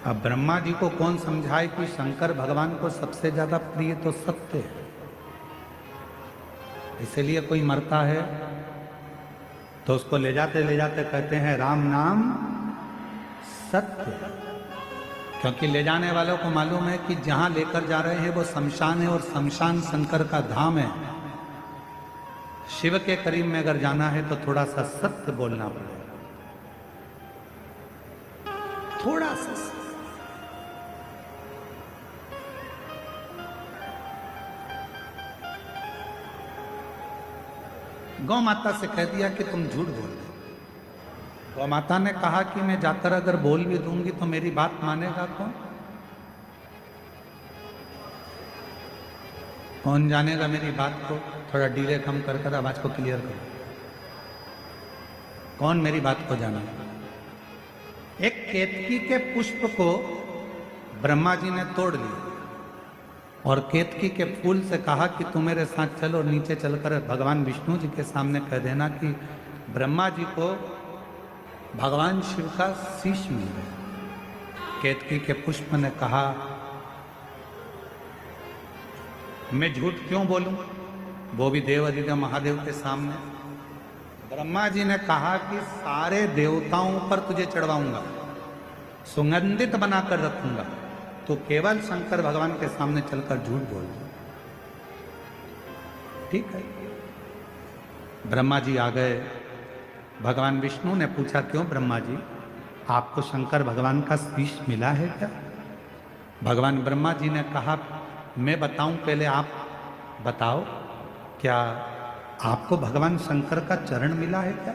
अब ब्रह्मा जी को कौन समझाए कि शंकर भगवान को सबसे ज्यादा प्रिय तो सत्य है। इसलिए कोई मरता है तो उसको ले जाते कहते हैं राम नाम सत्य, क्योंकि ले जाने वालों को मालूम है कि जहां लेकर जा रहे हैं वो शमशान है और शमशान शंकर का धाम है। शिव के करीब में अगर जाना है तो थोड़ा सा सत्य बोलना पड़ेगा, थोड़ा सा सत्य। गौ माता से कह दिया कि तुम झूठ बोल रहे। गौ माता ने कहा कि मैं जाकर अगर बोल भी दूंगी तो मेरी बात मानेगा कौन? कौन जानेगा मेरी बात को? थोड़ा डीले कम कर आवाज को क्लियर करो। कौन मेरी बात को जानेगा? एक केतकी के पुष्प को ब्रह्मा जी ने तोड़ लिया और केतकी के फूल से कहा कि तू मेरे साथ चल और नीचे चलकर भगवान विष्णु जी के सामने कह देना कि ब्रह्मा जी को भगवान शिव का शीश मिल गया। केतकी के पुष्प ने कहा मैं झूठ क्यों बोलूं, वो भी देवाधिदेव महादेव के सामने। ब्रह्मा जी ने कहा कि सारे देवताओं पर तुझे चढ़वाऊंगा, सुगंधित बनाकर रखूंगा, तो केवल शंकर भगवान के सामने चलकर झूठ बोल। ठीक है। ब्रह्मा जी आ गए। भगवान विष्णु ने पूछा क्यों ब्रह्मा जी, आपको शंकर भगवान का शीश मिला है क्या? भगवान ब्रह्मा जी ने कहा मैं बताऊं, पहले आप बताओ, क्या आपको भगवान शंकर का चरण मिला है क्या?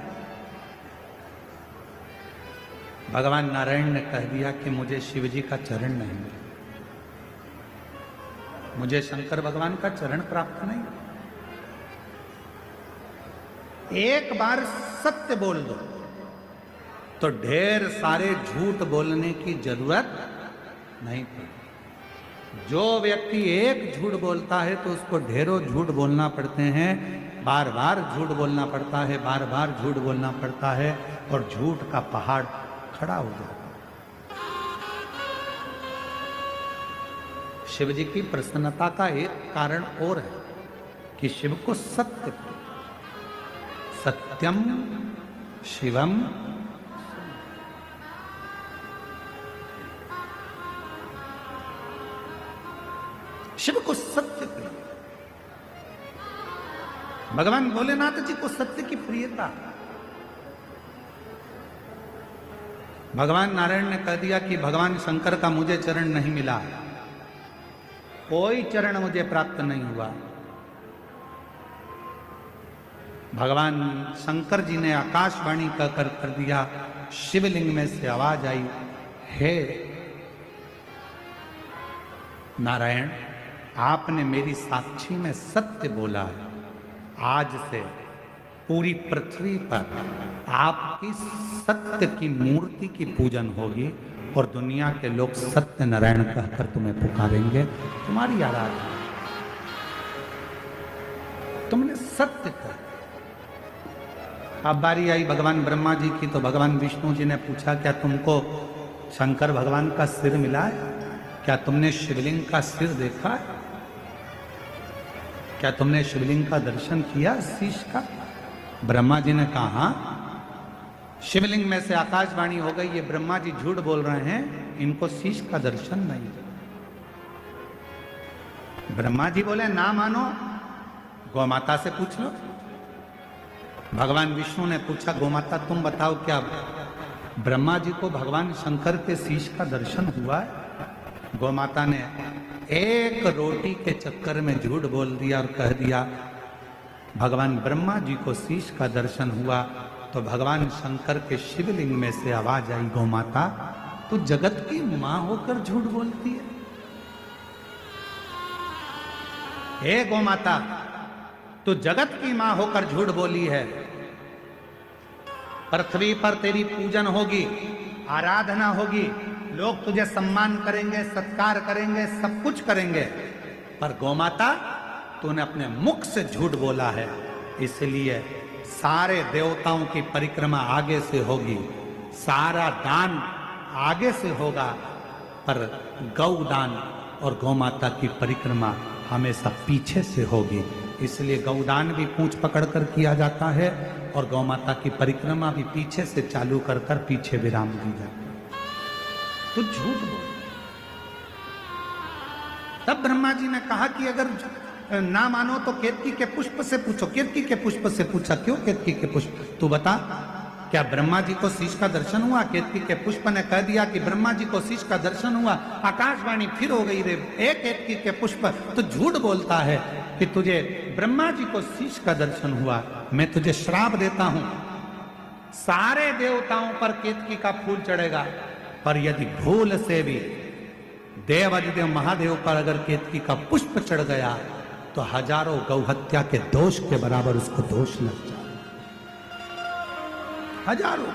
भगवान नारायण ने कह दिया कि मुझे शिव जी का चरण नहीं मिला, मुझे शंकर भगवान का चरण प्राप्त नहीं। एक बार सत्य बोल दो तो ढेर सारे झूठ बोलने की जरूरत नहीं पड़ती। जो व्यक्ति एक झूठ बोलता है तो उसको ढेरों झूठ बोलना पड़ते हैं, बार बार झूठ बोलना पड़ता है, बार बार झूठ बोलना पड़ता है और झूठ का पहाड़ खड़ा हो जाता है। शिव जी की प्रसन्नता का एक कारण और है कि शिव को सत्य, सत्यम शिवम, शिव को सत्य प्रिय। भगवान भोलेनाथ जी को सत्य की प्रियता। भगवान नारायण ने कह दिया कि भगवान शंकर का मुझे चरण नहीं मिला, कोई चरण मुझे प्राप्त नहीं हुआ। भगवान शंकर जी ने आकाशवाणी कहकर कर दिया, शिवलिंग में से आवाज आई, हे नारायण, आपने मेरी साक्षी में सत्य बोला है। आज से पूरी पृथ्वी पर आपकी सत्य की मूर्ति की पूजन होगी और दुनिया के लोग सत्य नारायण कहकर तुम्हें पुकारेंगे, तुम्हारी आराधना। तुमने सत्य कहा। अब बारी आई भगवान ब्रह्मा जी की, तो भगवान विष्णु जी ने पूछा क्या तुमको शंकर भगवान का सिर मिला है? क्या तुमने शिवलिंग का सिर देखा है? क्या तुमने शिवलिंग का दर्शन किया शीश का? ब्रह्मा जी ने कहा हाँ। शिवलिंग में से आकाशवाणी हो गई, ये ब्रह्मा जी झूठ बोल रहे हैं, इनको शीश का दर्शन नहीं। ब्रह्मा जी बोले ना मानो, गौ माता से पूछ लो। भगवान विष्णु ने पूछा गोमाता तुम बताओ, क्या ब्रह्मा जी को भगवान शंकर के शीश का दर्शन हुआ है? गोमाता ने एक रोटी के चक्कर में झूठ बोल दिया और कह दिया भगवान ब्रह्मा जी को शीश का दर्शन हुआ। तो भगवान शंकर के शिवलिंग में से आवाज आई, गोमाता तू जगत की मां होकर झूठ बोलती है। हे गोमाता, तू जगत की मां होकर झूठ बोली है। पृथ्वी पर तेरी पूजन होगी, आराधना होगी, लोग तुझे सम्मान करेंगे, सत्कार करेंगे, सब कुछ करेंगे, पर गोमाता तूने अपने मुख से झूठ बोला है, इसलिए सारे देवताओं की परिक्रमा आगे से होगी, सारा दान आगे से होगा, पर गौ दान और गौ माता की परिक्रमा हमेशा पीछे से होगी। इसलिए गौदान भी पूंछ पकड़कर किया जाता है और गौ माता की परिक्रमा भी पीछे से चालू कर कर पीछे विराम दी जाती है। तो झूठ बोल। तब ब्रह्मा जी ने कहा कि अगर ना मानो तो केतकी के पुष्प से पूछो। केतकी के पुष्प से पूछा, क्यों केतकी के पुष्प? तू बता, क्या ब्रह्मा जी को शीश का दर्शन हुआ? केतकी के पुष्प ने कह दिया कि ब्रह्मा जी को शीश का दर्शन हुआ। आकाशवाणी फिर हो गई रे, एक केतकी के पुष्प तो झूठ बोलता है कि तुझे ब्रह्मा जी को शीश का दर्शन हुआ। मैं तुझे श्राप देता हूं, सारे देवताओं पर केतकी का फूल चढ़ेगा, पर यदि भूल से भी देवादिदेव महादेव पर अगर केतकी का पुष्प चढ़ गया तो हजारों गौहत्या के दोष के बराबर उसको दोष लग जाए। हजारों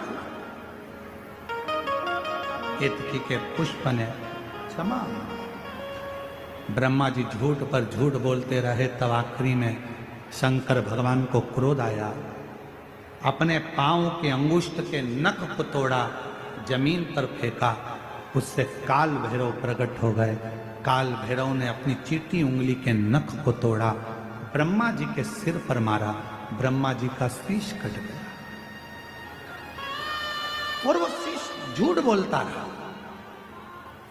केतकी के पुष्प ने क्षमा। ब्रह्मा जी झूठ पर झूठ बोलते रहे, तब आखिरी में शंकर भगवान को क्रोध आया। अपने पांव के अंगुष्ठ के नख को तोड़ा, जमीन पर फेंका, उससे काल भैरव प्रकट हो गए। काल भैरव ने अपनी चीटी उंगली के नख को तोड़ा, ब्रह्मा जी के सिर पर मारा, ब्रह्मा जी का शीश कट गया। और वो शीश झूठ बोलता रहा,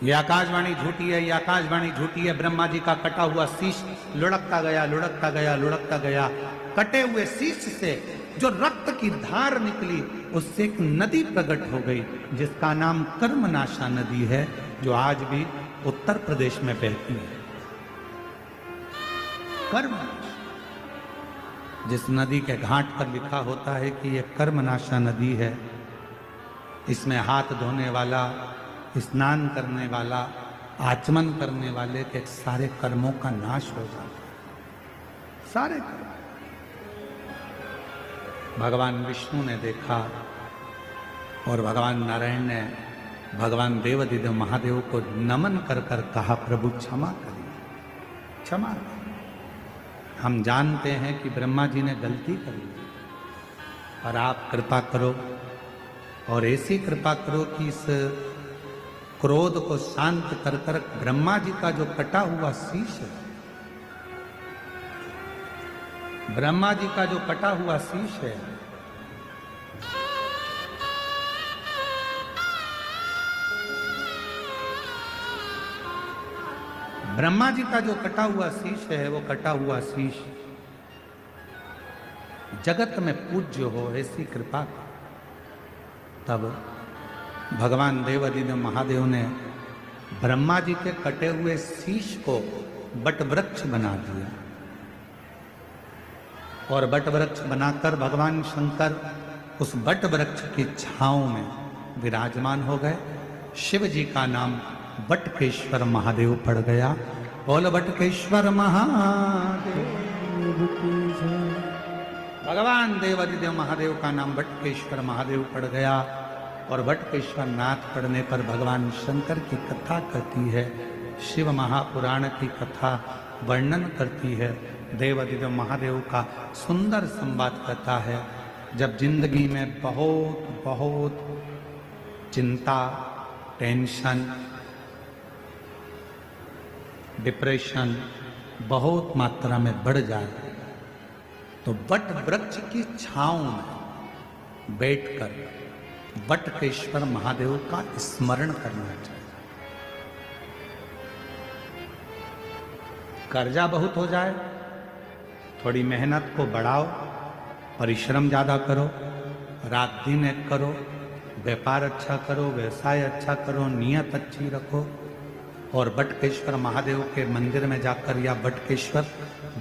ये आकाशवाणी झूठी है, ये आकाशवाणी झूठी है। ब्रह्मा जी का कटा हुआ शीश लुढ़कता गया, लुढ़कता गया, लुढ़कता गया। कटे हुए शीश से जो रक्त की धार निकली, उससे एक नदी प्रकट हो गई जिसका नाम कर्मनाशा नदी है, जो आज भी उत्तर प्रदेश में बहती है। कर्मनाशा, जिस नदी के घाट पर लिखा होता है कि यह कर्मनाशा नदी है, इसमें हाथ धोने वाला, स्नान करने वाला, आचमन करने वाले के सारे कर्मों का नाश हो जाता है। सारे कर्म। भगवान विष्णु ने देखा और भगवान नारायण ने भगवान देवादिदेव महादेव को नमन कर कर कहा, प्रभु क्षमा करिए, क्षमा करिए। हम जानते हैं कि ब्रह्मा जी ने गलती करी और आप कृपा करो, और ऐसी कृपा करो कि इस क्रोध को शांत कर कर ब्रह्मा जी का जो कटा हुआ शीश है, ब्रह्मा जी का जो कटा हुआ शीश है, ब्रह्मा जी का जो कटा हुआ शीश है, वो कटा हुआ शीश जगत में पूज्य हो, ऐसी कृपा। तब भगवान देवादिदेव महादेव ने ब्रह्मा जी के कटे हुए शीश को बट वृक्ष बना दिया, और बट वृक्ष बनाकर भगवान शंकर उस बट वृक्ष की छांव में विराजमान हो गए। शिव जी का नाम बटकेश्वर महादेव पड़ गया। बोल बटकेश्वर महादेव। भगवान देवादिदेव महादेव का नाम बटकेश्वर महादेव पड़ गया, और बटकेश्वर नाथ पढ़ने पर भगवान शंकर की कथा कहती है, शिव महापुराण की कथा वर्णन करती है। देवादिदेव महादेव का सुंदर संवाद कहता है, जब जिंदगी में बहुत बहुत चिंता, टेंशन, डिप्रेशन बहुत मात्रा में बढ़ जाए, तो बट वृक्ष की छांव में बैठकर बटकेश्वर महादेव का स्मरण करना चाहिए। कर्जा बहुत हो जाए, थोड़ी मेहनत को बढ़ाओ, परिश्रम ज्यादा करो, रात दिन एक करो, व्यापार अच्छा करो, व्यवसाय अच्छा करो, नियत अच्छी रखो, और बटकेश्वर महादेव के मंदिर में जाकर, या बटकेश्वर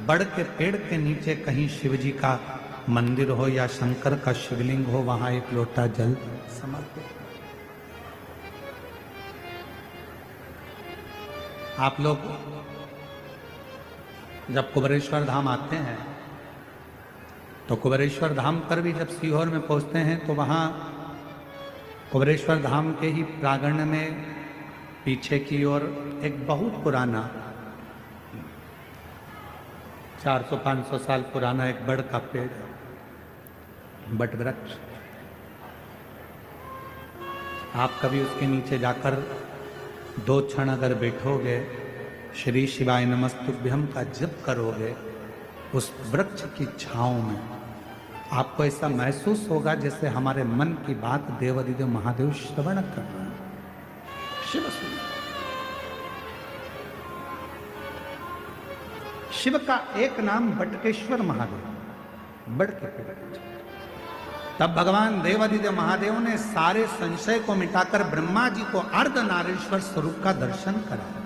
बड़ के पेड़ के नीचे कहीं शिव जी का मंदिर हो या शंकर का शिवलिंग हो, वहां एक लोटा जल समर्पित। आप लोग जब कुबेरेश्वर धाम आते हैं, तो कुबेरेश्वर धाम पर भी जब सीहोर में पहुंचते हैं, तो वहां कुबेरेश्वर धाम के ही प्रांगण में पीछे की ओर एक बहुत पुराना 400-500 साल पुराना एक बड़ का पेड़ है, बट वृक्ष। आप कभी उसके नीचे जाकर 2 क्षण अगर बैठोगे, श्री शिवाय नमस्तुभ्यम का जप करोगे, उस वृक्ष की छांव में आपको ऐसा महसूस होगा जैसे हमारे मन की बात देवाधिदेव महादेव श्रवण कर रहे हैं। शिव सुन, शिव का एक नाम बटकेश्वर महादेव, बड़ के पेड़। तब भगवान देवाधिदेव महादेव ने सारे संशय को मिटाकर ब्रह्मा जी को अर्धनारीश्वर स्वरूप का दर्शन कराया।